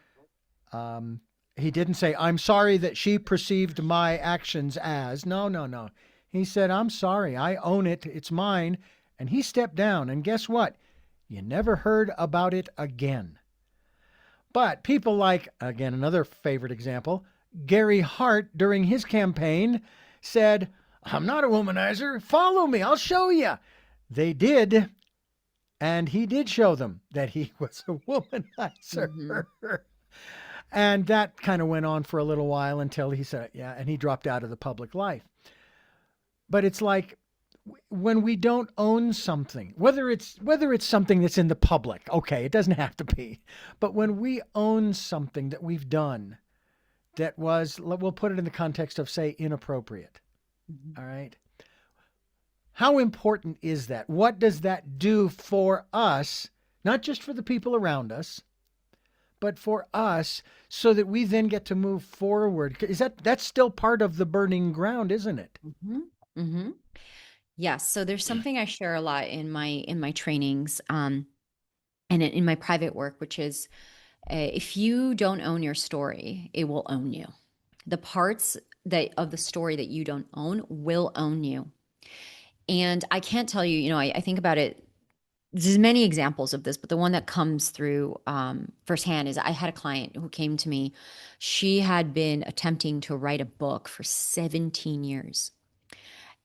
um, he didn't say, "I'm sorry that she perceived my actions as." No, no, no. He said, "I'm sorry. I own it. It's mine." And he stepped down. And guess what? You never heard about it again. But people like, again, another favorite example, Gary Hart during his campaign said, "I'm not a womanizer. Follow me. I'll show you." They did. And he did show them that he was a womanizer. Mm-hmm. And that kind of went on for a little while until he said, yeah, and he dropped out of the public life. But it's like when we don't own something, whether it's something that's in the public, okay, it doesn't have to be. But when we own something that we've done that was, we'll put it in the context of, say, inappropriate. Mm-hmm. All right. How important is that? What does that do for us? Not just for the people around us, but for us, so that we then get to move forward. Is that's still part of the burning ground, isn't it? Mm-hmm. Mm-hmm. Yes. So there's something I share a lot in my trainings, and in my private work, which is, if you don't own your story, it will own you. The parts that of the story that you don't own will own you. And I can't tell you, I think about it. There's many examples of this, but the one that comes through firsthand is, I had a client who came to me. She had been attempting to write a book for 17 years.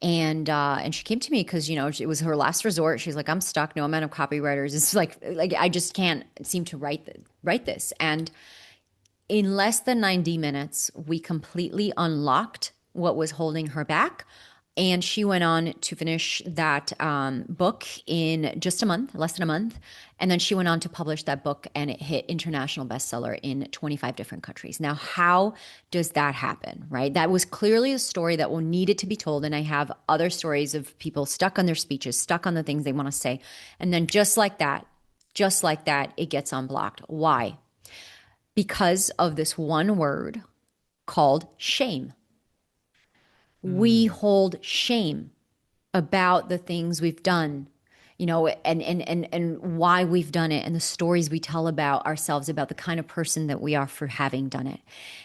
And she came to me because, it was her last resort. She's like, "I'm stuck. No amount of copywriters. It's like I just can't seem to write this." And in less than 90 minutes, we completely unlocked what was holding her back. And she went on to finish that book in just a month, less than a month. And then she went on to publish that book, and it hit international bestseller in 25 different countries. Now, how does that happen, right? That was clearly a story that will needed to be told. And I have other stories of people stuck on their speeches, stuck on the things they want to say. And then just like that, it gets unblocked. Why? Because of this one word called shame. We hold shame about the things we've done, and why we've done it, and the stories we tell about ourselves, about the kind of person that we are for having done it.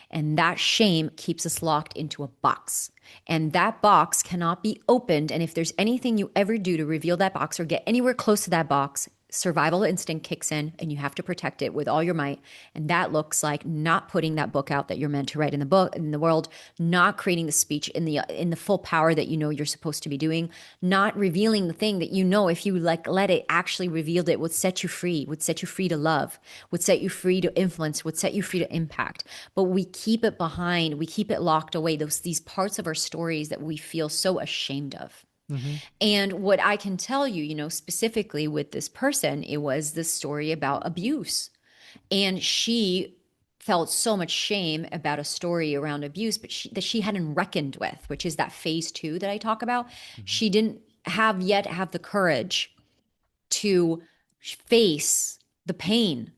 And that shame keeps us locked into a box. And that box cannot be opened. And if there's anything you ever do to reveal that box or get anywhere close to that box, survival instinct kicks in and you have to protect it with all your might. And that looks like not putting that book out that you're meant to write in the book, in the world, not creating the speech in the full power that you know you're supposed to be doing, not revealing the thing that you know if you like let it actually revealed it would set you free, would set you free to love, would set you free to influence, would set you free to impact. But we keep it behind, we keep it locked away, these parts of our stories that we feel so ashamed of. And what I can tell you, specifically with this person, it was this story about abuse. And she felt so much shame about a story around abuse, but that she hadn't reckoned with, which is that phase 2 that I talk about. She didn't have the courage to face the pain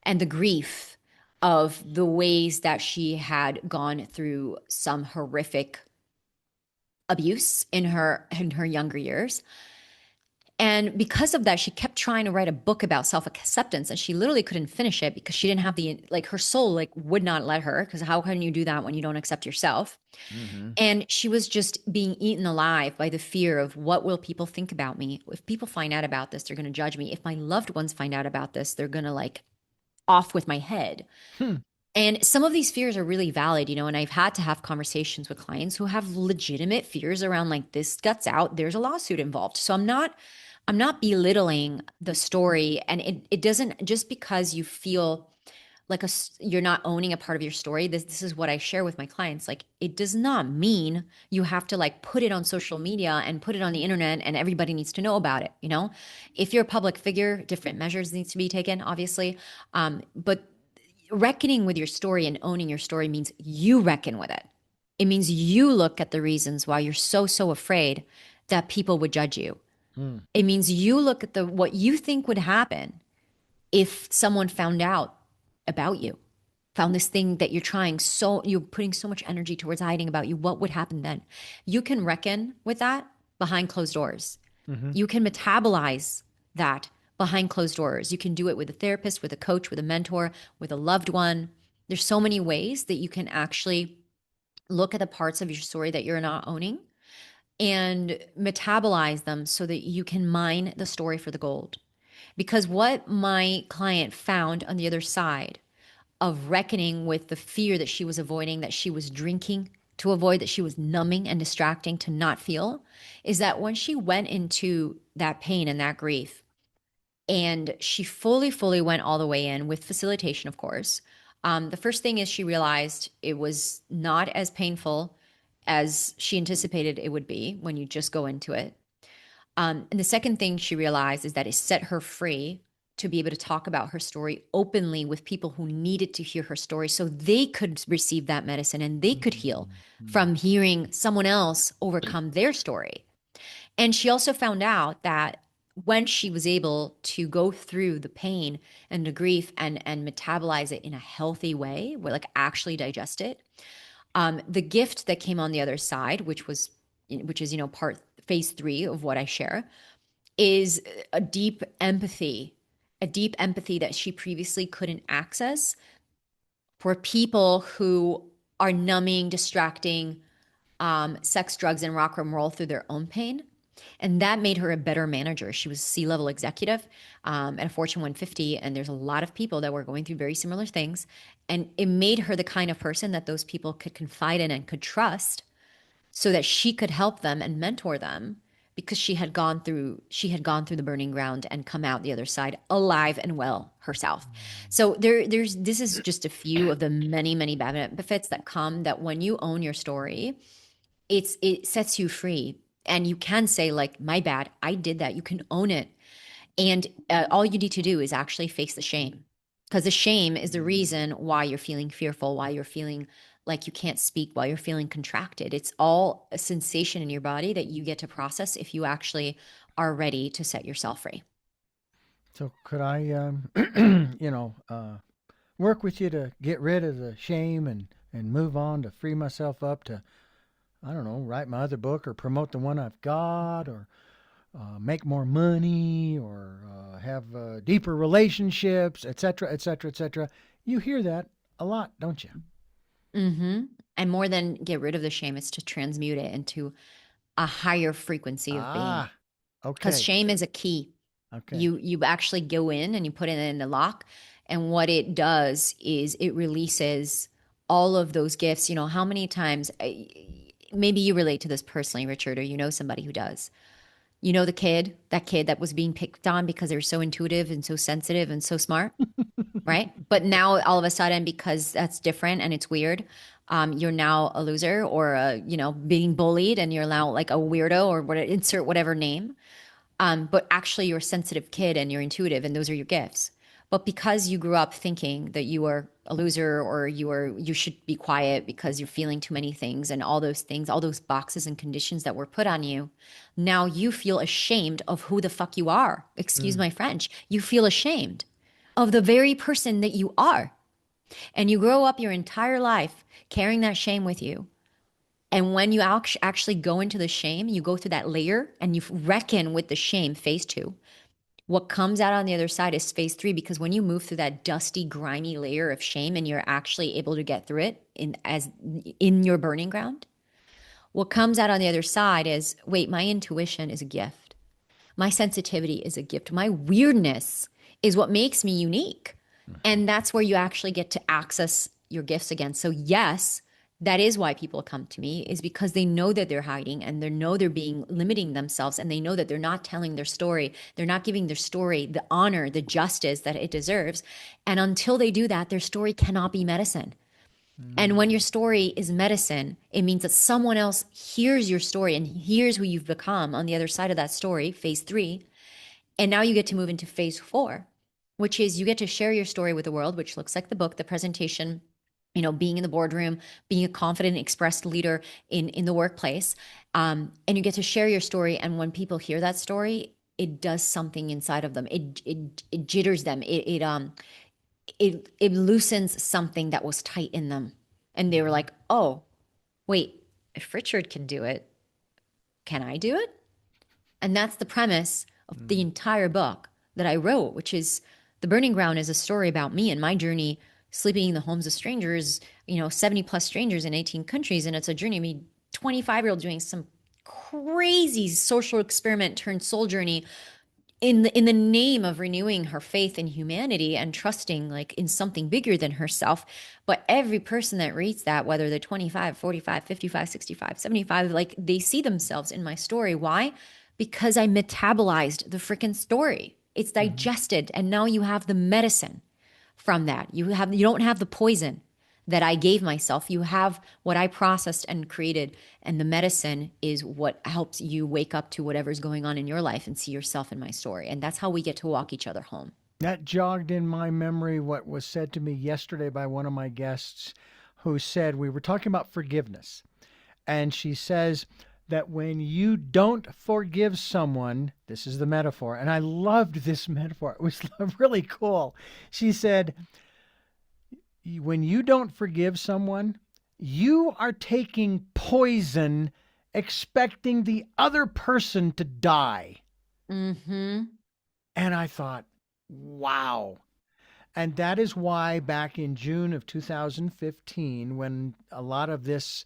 and the grief of the ways that she had gone through some horrific abuse in her younger years. And because of that, she kept trying to write a book about self-acceptance, and she literally couldn't finish it because she didn't have her soul would not let her, because how can you do that when you don't accept yourself? And she was just being eaten alive by the fear of, what will people think about me? If people find out about this, they're going to judge me. If my loved ones find out about this, they're going to off with my head. And some of these fears are really valid, and I've had to have conversations with clients who have legitimate fears around, this guts out, there's a lawsuit involved. So I'm not belittling the story. And it doesn't, just because you feel you're not owning a part of your story. This is what I share with my clients. It does not mean you have to put it on social media and put it on the internet and everybody needs to know about it. If you're a public figure, different measures needs to be taken, obviously. But reckoning with your story and owning your story means you reckon with it. It means you look at the reasons why you're so afraid that people would judge you. It means you look at what you think would happen if someone found out about you, found this thing that you're putting so much energy towards hiding about you. What would happen then? You can reckon with that behind closed doors. You can metabolize that behind closed doors. You can do it with a therapist, with a coach, with a mentor, with a loved one. There's so many ways that you can actually look at the parts of your story that you're not owning and metabolize them so that you can mine the story for the gold. Because what my client found on the other side of reckoning with the fear that she was avoiding, that she was drinking to avoid, that she was numbing and distracting to not feel, is that when she went into that pain and that grief, and she fully went all the way in with facilitation, of course, the first thing is she realized it was not as painful as she anticipated it would be when you just go into it. And the second thing she realized is that it set her free to be able to talk about her story openly with people who needed to hear her story so they could receive that medicine and they could heal from hearing someone else overcome their story. And she also found out that when she was able to go through the pain and the grief and metabolize it in a healthy way, where actually digest it, the gift that came on the other side, which is part phase 3 of what I share, is a deep empathy that she previously couldn't access for people who are numbing, distracting, sex, drugs, and rock and roll through their own pain. And that made her a better manager. She was a C-level executive at a Fortune 150, and there's a lot of people that were going through very similar things. And it made her the kind of person that those people could confide in and could trust, so that she could help them and mentor them, because she had gone through the burning ground and come out the other side alive and well herself. So this is just a few of the many benefits that come that when you own your story it sets you free. And you can say, like, my bad, I did that. You can own it. And all you need to do is actually face the shame. Because the shame is the reason why you're feeling fearful, why you're feeling like you can't speak, why you're feeling contracted. It's all a sensation in your body that you get to process if you actually are ready to set yourself free. So could I, work with you to get rid of the shame and move on to free myself up to, I don't know, write my other book or promote the one I've got or make more money or have deeper relationships, etc., etc., etc. You hear that a lot, don't you? Mm-hmm. And more than get rid of the shame, it's to transmute it into a higher frequency of being. Ah, Because okay, shame is a key. okay. You actually go in and you put it in the lock, and what it does is it releases all of those gifts. You know, how many times maybe you relate to this personally, Richard, or you know somebody who does. You know, that kid that was being picked on because they were so intuitive and so sensitive and so smart, right? But now all of a sudden, because that's different and it's weird, you're now a loser or being bullied, and you're now like a weirdo or what, insert whatever name. But actually, you're a sensitive kid and you're intuitive, and those are your gifts. But because you grew up thinking that you were a loser, or you should be quiet because you're feeling too many things, and all those things, all those boxes and conditions that were put on you, now you feel ashamed of who the fuck you are. Excuse Mm. my French. You feel ashamed of the very person that you are. And you grow up your entire life carrying that shame with you. And when you actually go into the shame, you go through that layer and you reckon with the shame, phase two. What comes out on the other side is phase three, because when you move through that dusty, grimy layer of shame and you're actually able to get through it in your burning ground, what comes out on the other side is, wait, my intuition is a gift. My sensitivity is a gift. My weirdness is what makes me unique. And that's where you actually get to access your gifts again. So, yes, that is why people come to me, is because they know that they're hiding, and they know they're being limiting themselves, and they know that they're not telling their story. They're not giving their story the honor, the justice that it deserves. And until they do that, their story cannot be medicine. And when your story is medicine, it means that someone else hears your story and hears who you've become on the other side of that story, phase three. And now you get to move into phase four, which is you get to share your story with the world, which looks like the book, the presentation, being in the boardroom, being a confident, expressed leader in the workplace. And you get to share your story. And when people hear that story, it does something inside of them. It jitters them. It loosens something that was tight in them. And they were like, oh, wait, if Richard can do it, can I do it? And that's the premise of the Mm. entire book that I wrote, which is The Burning Ground is a story about me and my journey sleeping in the homes of strangers, 70 plus strangers in 18 countries. And it's a journey of me, 25-year-old, doing some crazy social experiment turned soul journey in the name of renewing her faith in humanity and trusting like in something bigger than herself. But every person that reads that, whether they're 25, 45, 55, 65, 75, like they see themselves in my story. Why? Because I metabolized the freaking story. It's Mhm. digested, and now you have the medicine from that. You don't have the poison that I gave myself. You have what I processed and created, and the medicine is what helps you wake up to whatever's going on in your life and see yourself in my story. And that's how we get to walk each other home. That jogged in my memory what was said to me yesterday by one of my guests who said we were talking about forgiveness. And she says that when you don't forgive someone, this is the metaphor, and I loved this metaphor. It was really cool. She said, when you don't forgive someone, you are taking poison expecting the other person to die. Mm-hmm. And I thought, wow. And that is why back in June of 2015, when a lot of this,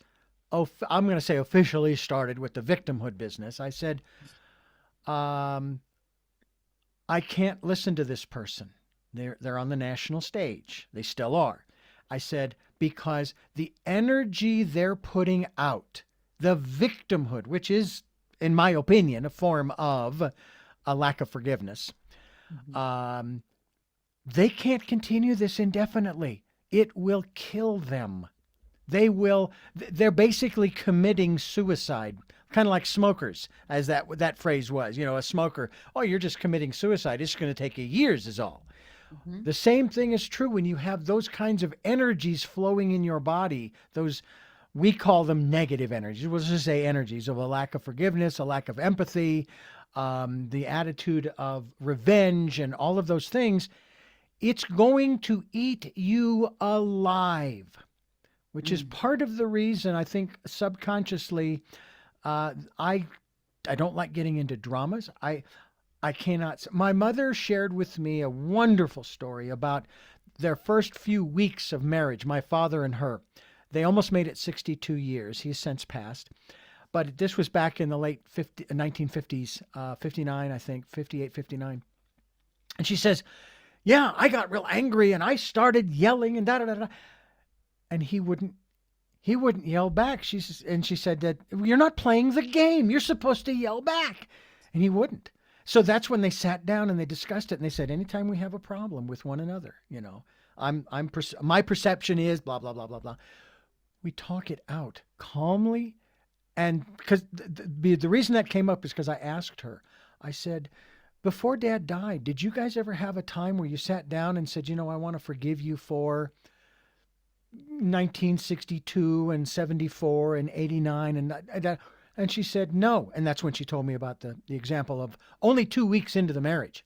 I'm going to say officially started with the victimhood business, I said, um, I can't listen to this person. They're on the national stage. They still are. I said, because the energy they're putting out, the victimhood, which is, in my opinion, a form of a lack of forgiveness, um, they can't continue this indefinitely. It will kill them. they're basically committing suicide, kind of like smokers, as that phrase was. A smoker, oh, you're just committing suicide. It's going to take you years, is all. Mhm. The same thing is true when you have those kinds of energies flowing in your body. Those, we call them negative energies. We'll just say energies of a lack of forgiveness, a lack of empathy, the attitude of revenge, and all of those things. It's going to eat you alive, which is Mm. part of the reason I think subconsciously, uh, I I don't like getting into dramas. I cannot. My mother shared with me a wonderful story about their first few weeks of marriage, my father and her. They almost made it 62 years. He's since passed. But this was back in the late 1950s, 59, I think, 58, 59. And she says, yeah, I got real angry and I started yelling and da da da da. And he wouldn't yell back. She said that you're not playing the game. You're supposed to yell back. And he wouldn't. So that's when they sat down and they discussed it and they said, anytime we have a problem with one another, my perception is blah blah blah blah blah. We talk it out calmly, and because the reason that came up is because I asked her. I said, before Dad died, did you guys ever have a time where you sat down and said, I want to forgive you for 1962 and 74 and 89 and that? And she said no. And that's when she told me about the example of only 2 weeks into the marriage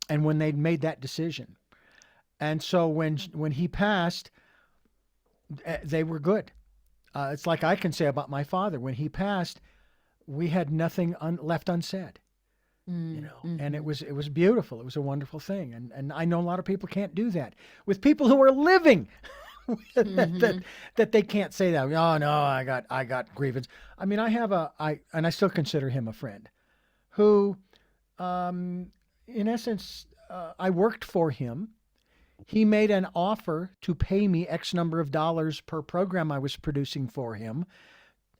and when they'd made that decision. And so when he passed, they were good. It's like I can say about my father. When he passed, we had nothing left unsaid. And Mm-hmm. it was beautiful. It was a wonderful thing. And I know a lot of people can't do that with people who are living. that, Mm-hmm. that they can't say that. Oh no, I got grievance. I mean, I still consider him a friend who, in essence, I worked for him. He made an offer to pay me X number of dollars per program I was producing for him.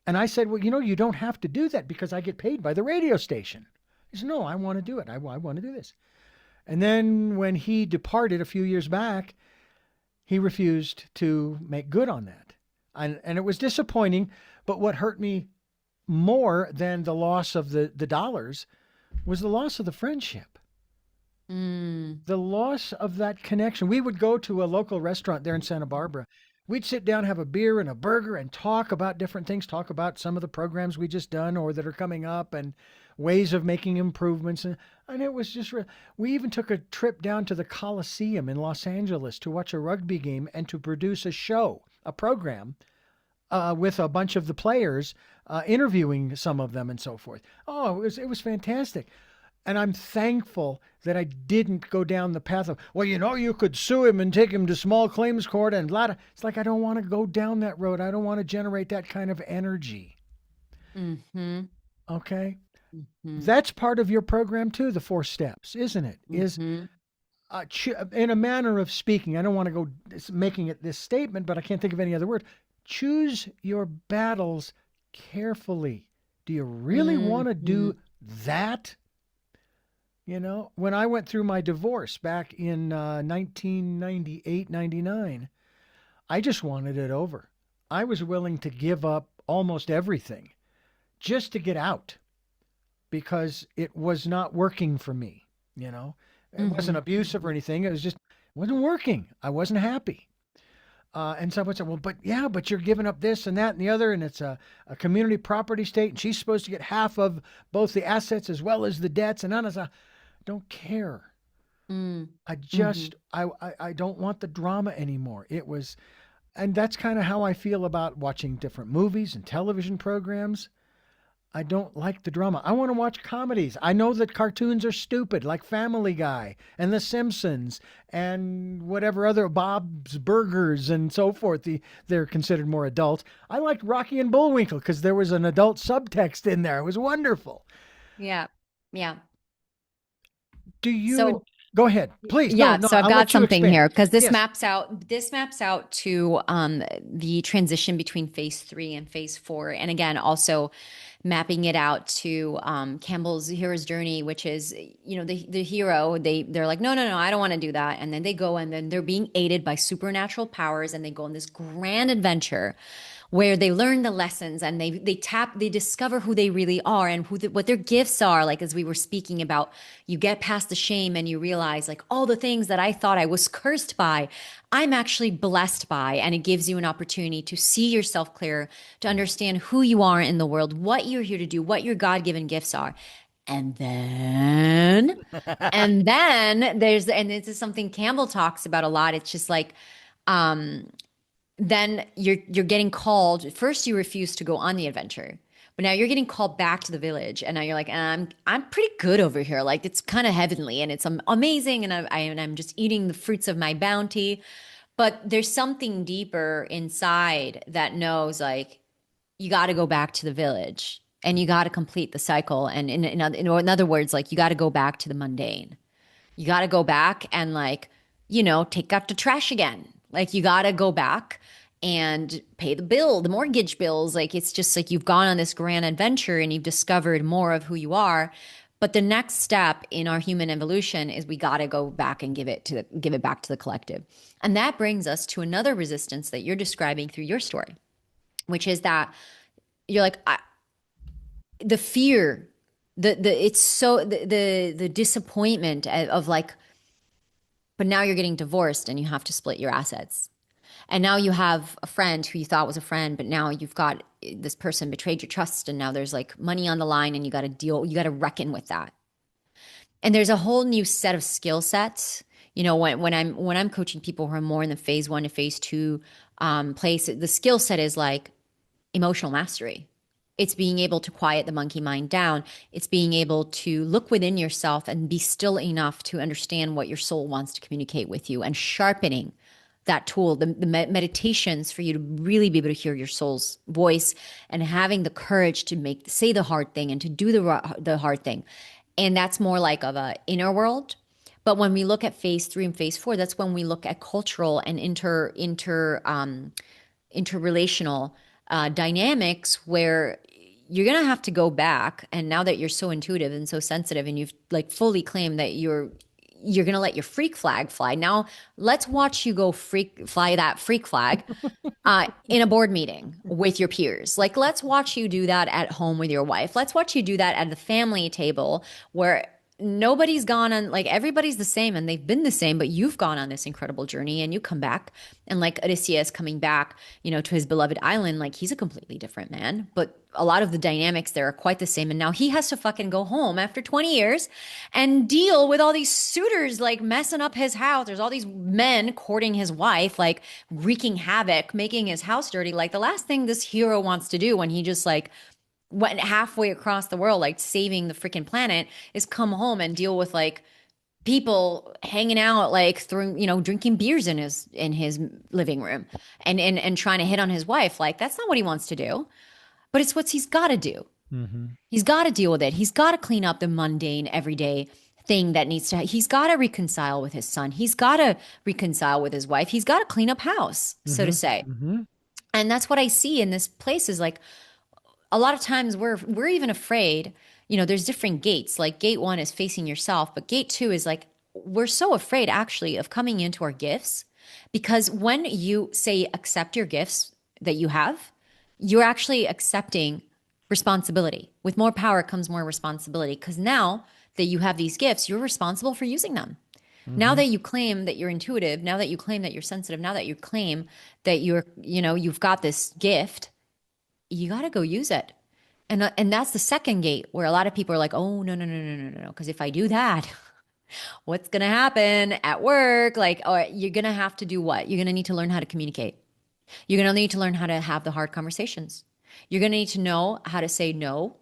And I said, well, you don't have to do that because I get paid by the radio station. He said, no, I want to do it. I want to do this. And then when he departed a few years back, he refused to make good on that. And it was disappointing. But what hurt me more than the loss of the dollars was the loss of the friendship, Mm. the loss of that connection. We would go to a local restaurant there in Santa Barbara. We'd sit down, have a beer and a burger, and talk about different things, talk about some of the programs we just done or that are coming up and ways of making improvements. And it was just, we even took a trip down to the Coliseum in Los Angeles to watch a rugby game and to produce a show, a program with a bunch of the players, interviewing some of them and so forth. Oh, it was fantastic. And I'm thankful that I didn't go down the path of, well, you could sue him and take him to small claims court and blah. It's like, I don't want to go down that road. I don't want to generate that kind of energy. Mm-hmm. Okay. Mm-hmm. That's part of your program too, the 4 steps, isn't it? Is Mm-hmm. in a manner of speaking, I don't want to go making it this statement, but I can't think of any other word. Choose your battles carefully. Do you really want to Mm-hmm. do that? When I went through my divorce back in 1998, 99, I just wanted it over. I was willing to give up almost everything just to get out because it was not working for me. It wasn't abusive or anything. It was just, it wasn't working. I wasn't happy. And someone said, well, but you're giving up this and that and the other, and it's a community property state, and she's supposed to get half of both the assets as well as the debts. And I was like, don't care. I Mm-hmm. just, I don't want the drama anymore. And that's kind of how I feel about watching different movies and television programs. I don't like the drama. I want to watch comedies. I know that cartoons are stupid, like Family Guy and The Simpsons and whatever other Bob's Burgers and so forth. They're considered more adult. I liked Rocky and Bullwinkle because there was an adult subtext in there. It was wonderful. Yeah. Yeah. Do you So go ahead, please? No, yeah, no, so I've I'll got let you something expand. here because Yes. this maps out to the transition between phase 3 and phase 4. And again, also mapping it out to Campbell's hero's journey, which is, the hero, they're like, no, no, no, I don't want to do that. And then they go and then they're being aided by supernatural powers and they go on this grand adventure where they learn the lessons and they discover who they really are and what their gifts are. Like, as we were speaking about, you get past the shame and you realize, like, all the things that I thought I was cursed by, I'm actually blessed by. And it gives you an opportunity to see yourself clearer, to understand who you are in the world, what you're here to do, what your God-given gifts are. And then, and this is something Campbell talks about a lot. It's just like, then you're getting called. First, you refuse to go on the adventure, but now you're getting called back to the village, and now you're like, I'm pretty good over here. Like, it's kind of heavenly, and it's amazing, and I'm just eating the fruits of my bounty. But there's something deeper inside that knows, like, you got to go back to the village, and you got to complete the cycle. And in other words, like, you got to go back to the mundane. You got to go back and, like, take out the trash again. Like, you got to go back and pay the mortgage bills. Like, it's just like you've gone on this grand adventure and you've discovered more of who you are. But the next step in our human evolution is we got to go back and give it back to the collective. And that brings us to another resistance that you're describing through your story, which is that you're like, the fear, the disappointment of like, but now you're getting divorced and you have to split your assets. And now you have a friend who you thought was a friend, but now you've got this person betrayed your trust, and now there's like money on the line, and you got to reckon with that. And there's a whole new set of skill sets. When I'm coaching people who are more in the phase 1 to phase 2 place, the skill set is like emotional mastery. It's being able to quiet the monkey mind down. It's being able to look within yourself and be still enough to understand what your soul wants to communicate with you, and sharpening that tool, the meditations for you to really be able to hear your soul's voice, and having the courage to say the hard thing and to do the hard thing. And that's more like of a inner world. But when we look at phase 3 and phase 4, that's when we look at cultural and interrelational dynamics, where you're going to have to go back. And now that you're so intuitive and so sensitive, and you've like fully claimed that you're going to let your freak flag fly. Now let's watch you go fly that freak flag in a board meeting with your peers. Like, let's watch you do that at home with your wife. Let's watch you do that at the family table, where nobody's gone on, like, everybody's the same and they've been the same, but you've gone on this incredible journey and you come back. And like Odysseus coming back, to his beloved island, like, he's a completely different man, but a lot of the dynamics there are quite the same. And now he has to fucking go home after 20 years and deal with all these suitors, like, messing up his house. There's all these men courting his wife, like, wreaking havoc, making his house dirty. Like, the last thing this hero wants to do when he just like went halfway across the world, like saving the freaking planet, is come home and deal with like people hanging out, like throwing, drinking beers in his living room and trying to hit on his wife. Like, that's not what he wants to do, but it's what he's got to do. Mm-hmm. He's got to deal with it. He's got to clean up the mundane, everyday thing that he's got to reconcile with his son. He's got to reconcile with his wife. He's got to clean up house, so to say. Mm-hmm. And that's what I see in this place is like, a lot of times we're even afraid, there's different gates. Like, gate 1 is facing yourself, but gate 2 is like, we're so afraid actually of coming into our gifts, because when you say accept your gifts that you have, you're actually accepting responsibility. With more power comes more responsibility, because now that you have these gifts, you're responsible for using them. Mm-hmm. Now that you claim that you're intuitive, now that you claim that you're sensitive, now that you claim that you've got this gift, you got to go use it. And that's the second gate, where a lot of people are like, oh, no, no, no, no, no, no. Because if I do that, what's going to happen at work? Like, you're going to have to do what? You're going to need to learn how to communicate. You're going to need to learn how to have the hard conversations. You're going to need to know how to say no.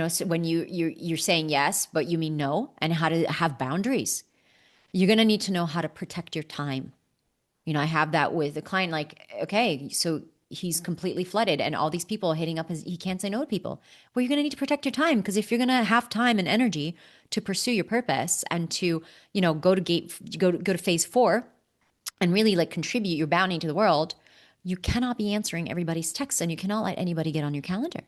So when you're saying yes, but you mean no, and how to have boundaries. You're going to need to know how to protect your time. I have that with a client, like, okay, so he's completely flooded and all these people hitting up he can't say no to people. Well, you're going to need to protect your time, because if you're going to have time and energy to pursue your purpose and to, go to phase 4 and really like contribute your bounty to the world, you cannot be answering everybody's texts, and you cannot let anybody get on your calendar.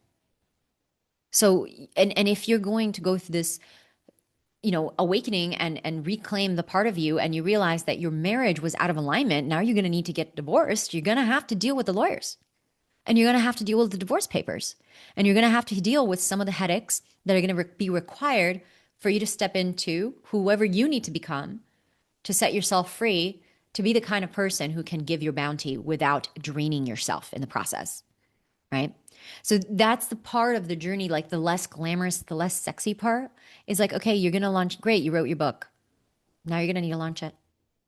So, and if you're going to go through this, awakening and reclaim the part of you, and you realize that your marriage was out of alignment, now you're going to need to get divorced. You're going to have to deal with the lawyers, and you're going to have to deal with the divorce papers, and you're going to have to deal with some of the headaches that are going to be required for you to step into whoever you need to become to set yourself free, to be the kind of person who can give your bounty without draining yourself in the process, right? So that's the part of the journey, like the less glamorous, the less sexy part is like, okay, you're going to launch. Great. You wrote your book. Now you're going to need to launch it.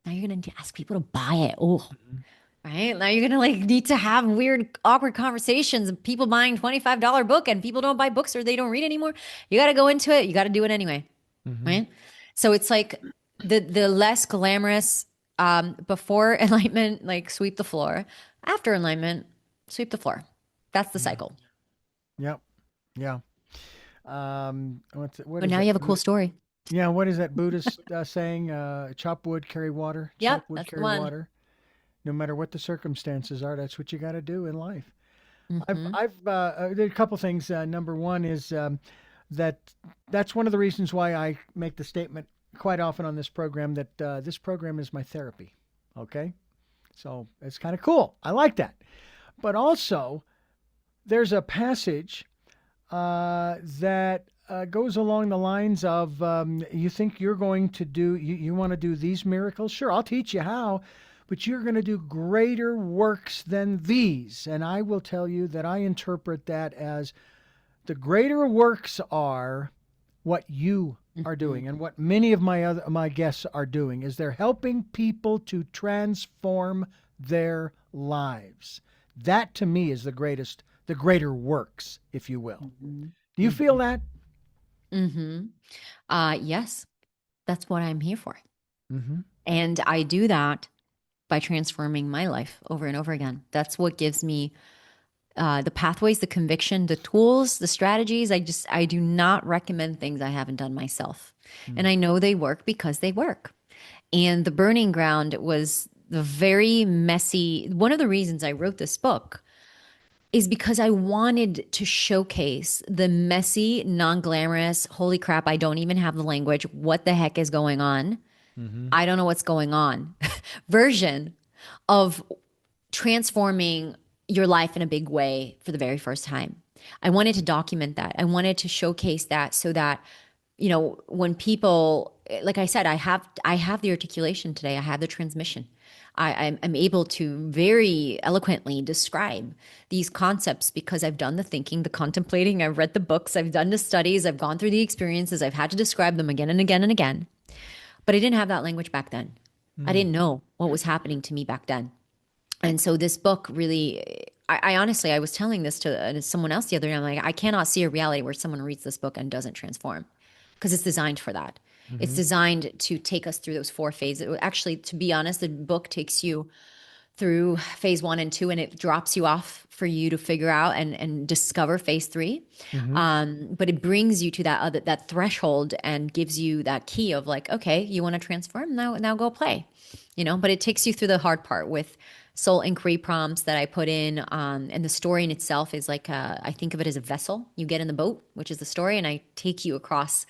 Now you're going to ask people to buy it. Oh, Mhm. right. Now you're going to like need to have weird, awkward conversations of people buying $25 book, and people don't buy books or they don't read anymore. You got to go into it. You got to do it anyway. Mhm. Right. So it's like the less glamorous, before enlightenment, like sweep the floor. After enlightenment, sweep the floor. That's the Yeah. cycle. Yep. Yeah. What But is now you that? have a cool story. Yeah, what is that Buddhist saying? Chop wood, carry water. Yep, Chop wood, that's the carry one. water. No matter what the circumstances are, that's what you got to do in life. Mm-hmm. There are a couple things. Number one is that that's one of the reasons why I make the statement quite often on this program that this program is my therapy. Okay, so it's kind of cool. I like that. But also, there's a passage that goes along the lines of you think you're going to do, you want to do these miracles? Sure, I'll teach you how, but you're going to do greater works than these. And I will tell you that I interpret that as the greater works are what you are Mm-hmm. doing and what many of my guests are doing is they're helping people to transform their lives. That to me is the greater works, if you will. Mm-hmm. Do you feel Mm-hmm. that? Mm-hmm. Yes, that's what I'm here for. Mm-hmm. And I do that by transforming my life over and over again. That's what gives me the pathways, the conviction, the tools, the strategies. I do not recommend things I haven't done myself. And I know they work because they work. And the burning ground was the very messy. One of the reasons I wrote this book is because I wanted to showcase the messy, non glamorous, holy crap, I don't even have the language. What the heck is going on? Mm-hmm. I don't know what's going on version of transforming your life in a big way for the very first time. I wanted to document that. I wanted to showcase that so that when people, like I said, I have the articulation today. I have the transmission. I'm able to very eloquently describe these concepts because I've done the thinking, the contemplating. I've read the books. I've done the studies. I've gone through the experiences. I've had to describe them again and again and again. But I didn't have that language back then. I Mm. didn't know what was happening to me back then. And so this book really, I honestly, I was telling this to someone else the other day. I'm like, I cannot see a reality where someone reads this book and doesn't transform because it's designed for that. It's Mm-hmm. designed to take us through those four phases. Actually, to be honest, the book takes you through phase one and two, and it drops you off for you to figure out and discover phase three. Mm-hmm. But it brings you to that threshold and gives you that key of like, okay, you want to transform now go play, But it takes you through the hard part with soul inquiry prompts that I put in, and the story in itself is like I think of it as a vessel. You get in the boat, which is the story, and I take you across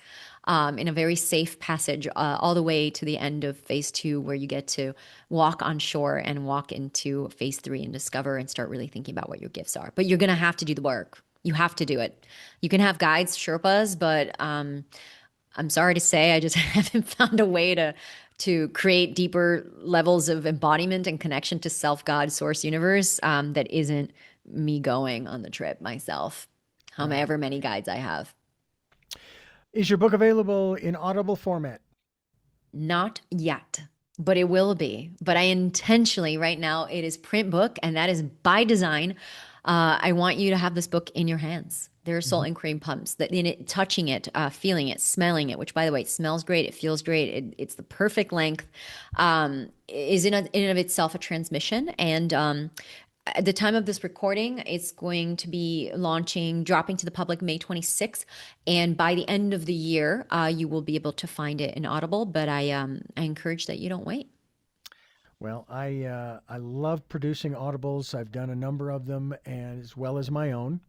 in a very safe passage all the way to the end of phase two, where you get to walk on shore and walk into phase three and discover and start really thinking about what your gifts are. But you're going to have to do the work. You have to do it. You can have guides, Sherpas, but I'm sorry to say, I just haven't found a way to create deeper levels of embodiment and connection to self, God, source, universe that isn't me going on the trip myself, Right. however many guides I have. Is your book available in Audible format? Not yet, but it will be. But I intentionally, right now, it is print book, and that is by design. I want you to have this book in your hands. There are salt Mm-hmm. and cream pumps that in it, touching it, feeling it, smelling it. Which, by the way, it smells great. It feels great. It's the perfect length. Is in and of itself a transmission, and at the time of this recording, it's going to be dropping to the public May 26th. And by the end of the year, you will be able to find it in Audible. But I encourage that you don't wait. Well, I love producing audibles. I've done a number of them, and as well as my own.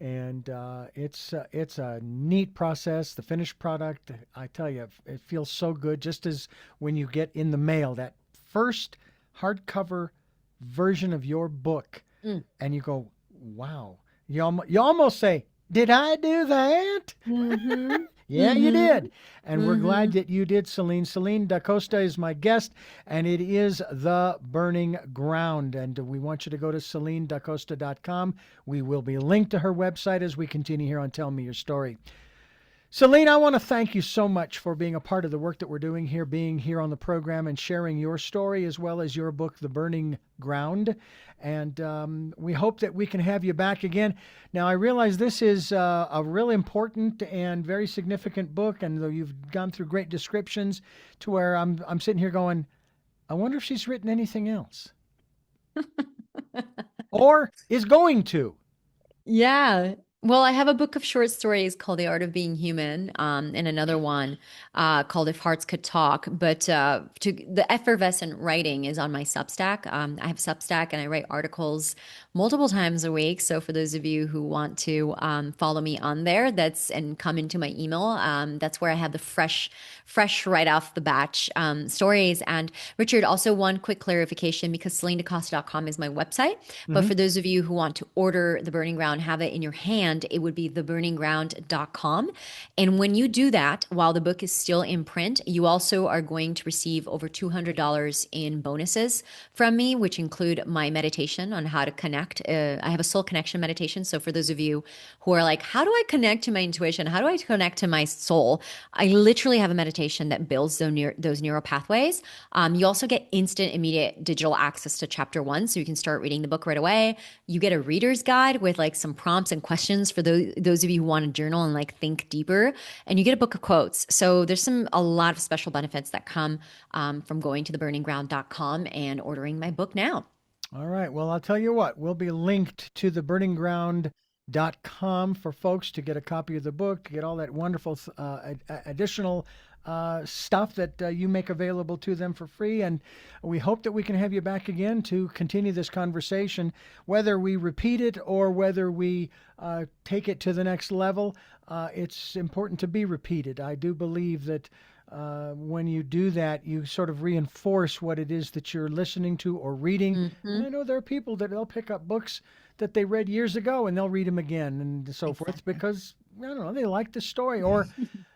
And it's a neat process. The finished product, I tell you, it feels so good. Just as when you get in the mail that first hardcover version of your book, Mm. and you go, "Wow!" You almost say, "Did I do that?" Mm-hmm. Yeah, you Mm-hmm. did. And we're Mm-hmm. glad that you did, Celine. Celine Da Costa is my guest, and it is The Burning Ground. And we want you to go to CelineDaCosta.com. We will be linked to her website as we continue here on Tell Me Your Story. Celine, I want to thank you so much for being a part of the work that we're doing here, being here on the program and sharing your story as well as your book, The Burning Ground. And we hope that we can have you back again. Now, I realize this is a really important and very significant book, and though you've gone through great descriptions to where I'm sitting here going, I wonder if she's written anything else or is going to. Yeah. Well, I have a book of short stories called The Art of Being Human, and another one called If Hearts Could Talk. But the effervescent writing is on my Substack. I have Substack and I write articles multiple times a week. So for those of you who want to follow me on there, and come into my email, that's where I have the fresh right off the batch stories. And Richard, also one quick clarification because CelineDaCosta.com is my website. But Hmm. for those of you who want to order The Burning Ground, have it in your hand, it would be theburningground.com. And when you do that, while the book is still in print, you also are going to receive over $200 in bonuses from me, which include my meditation on how to connect. I have a soul connection meditation. So for those of you who are like, how do I connect to my intuition? How do I connect to my soul? I literally have a meditation that builds those neural pathways. You also get instant, immediate digital access to chapter one. So you can start reading the book right away. You get a reader's guide with like some prompts and questions for those of you who want to journal and like think deeper. And you get a book of quotes. So there's a lot of special benefits that come from going to theburningground.com and ordering my book now. All right. Well, I'll tell you what, we'll be linked to theburningground.com for folks to get a copy of the book, to get all that wonderful additional stuff that you make available to them for free. And we hope that we can have you back again to continue this conversation, whether we repeat it or whether we take it to the next level. It's important to be repeated. I do believe that when you do that, you sort of reinforce what it is that you're listening to or reading. And Mm-hmm. I know there are people that they'll pick up books that they read years ago and they'll read them again and so forth Exactly. because I don't know they like the story or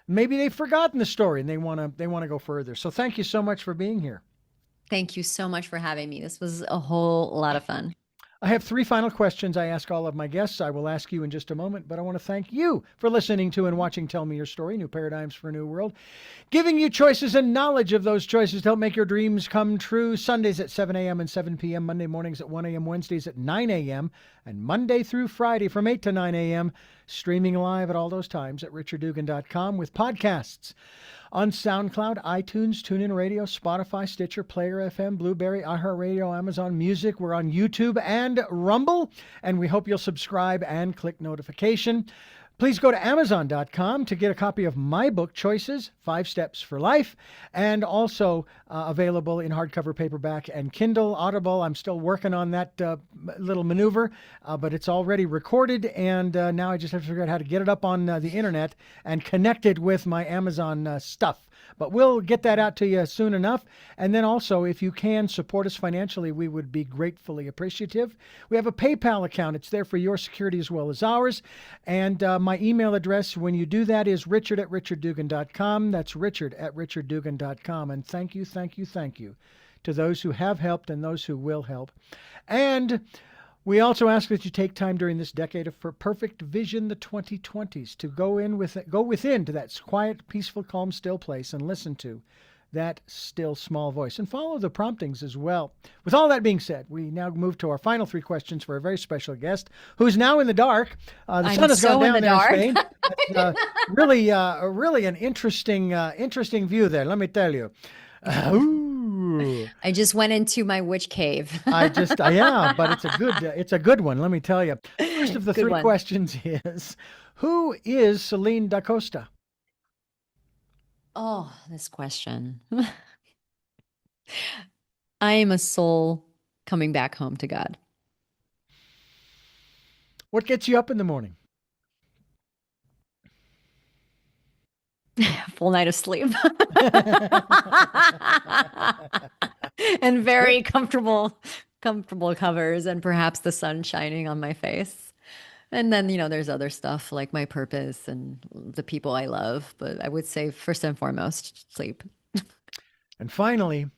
maybe they've forgotten the story and they want to go further. So thank you so much for being here. Thank you so much for having me. This was a whole lot of fun. I have three final questions I ask all of my guests. I will ask you in just a moment, but I want to thank you for listening to and watching Tell Me Your Story, New Paradigms for a New World, giving you choices and knowledge of those choices to help make your dreams come true. Sundays at 7 a.m. and 7 p.m., Monday mornings at 1 a.m., Wednesdays at 9 a.m., and Monday through Friday from 8 to 9 a.m., streaming live at all those times at richarddugan.com with podcasts on SoundCloud, iTunes, TuneIn Radio, Spotify, Stitcher, Player FM, Blueberry, iHeartRadio, Amazon Music. We're on YouTube and Rumble, and we hope you'll subscribe and click notification. Please go to Amazon.com to get a copy of my book, Choices, 5 Steps for Life, and also available in hardcover, paperback, and Kindle, Audible. I'm still working on that little maneuver, but it's already recorded, and now I just have to figure out how to get it up on the internet and connect it with my Amazon stuff. But we'll get that out to you soon enough. And then also, if you can support us financially, we would be gratefully appreciative. We have a PayPal account. It's there for your security as well as ours. And my email address when you do that is richard@richarddugan.com. That's richard@richarddugan.com. And thank you, thank you, thank you to those who have helped and those who will help. And we also ask that you take time during this decade for perfect vision, the 2020s, to go within to that quiet, peaceful, calm, still place and listen to that still small voice and follow the promptings as well. With all that being said, we now move to our final three questions for a very special guest who's now in the dark. The I'm sun has gone so in down the there in dark. Spain. Really an interesting view there. Let me tell you. Ooh. I just went into my witch cave. Yeah, but it's a good one. Let me tell you. First of the Good three one. questions is, who is Celine Da Costa? Oh, this question. I am a soul coming back home to God. What gets you up in the morning? Full night of sleep. And very comfortable covers and perhaps the sun shining on my face. And then, there's other stuff like my purpose and the people I love, but I would say first and foremost, sleep. And finally,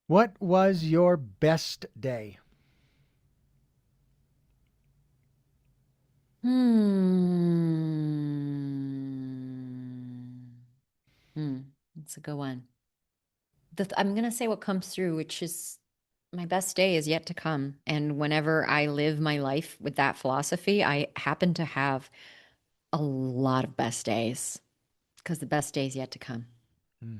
what was your best day? Hmm. That's a good one. I'm going to say what comes through, which is my best day is yet to come. And whenever I live my life with that philosophy, I happen to have a lot of best days because the best day is yet to come. Hmm.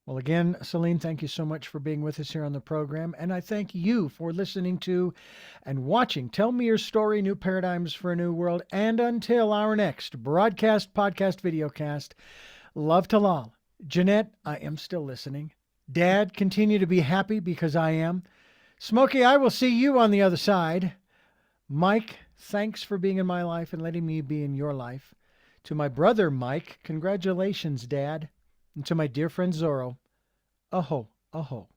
Well, again, Celine, thank you so much for being with us here on the program. And I thank you for listening to and watching Tell Me Your Story New Paradigms for a New World. And until our next broadcast, podcast, videocast, love to Lal. Jeanette, I am still listening. Dad, continue to be happy because I am. Smokey, I will see you on the other side. Mike, thanks for being in my life and letting me be in your life. To my brother, Mike, congratulations, Dad. And to my dear friend Zorro, aho, aho.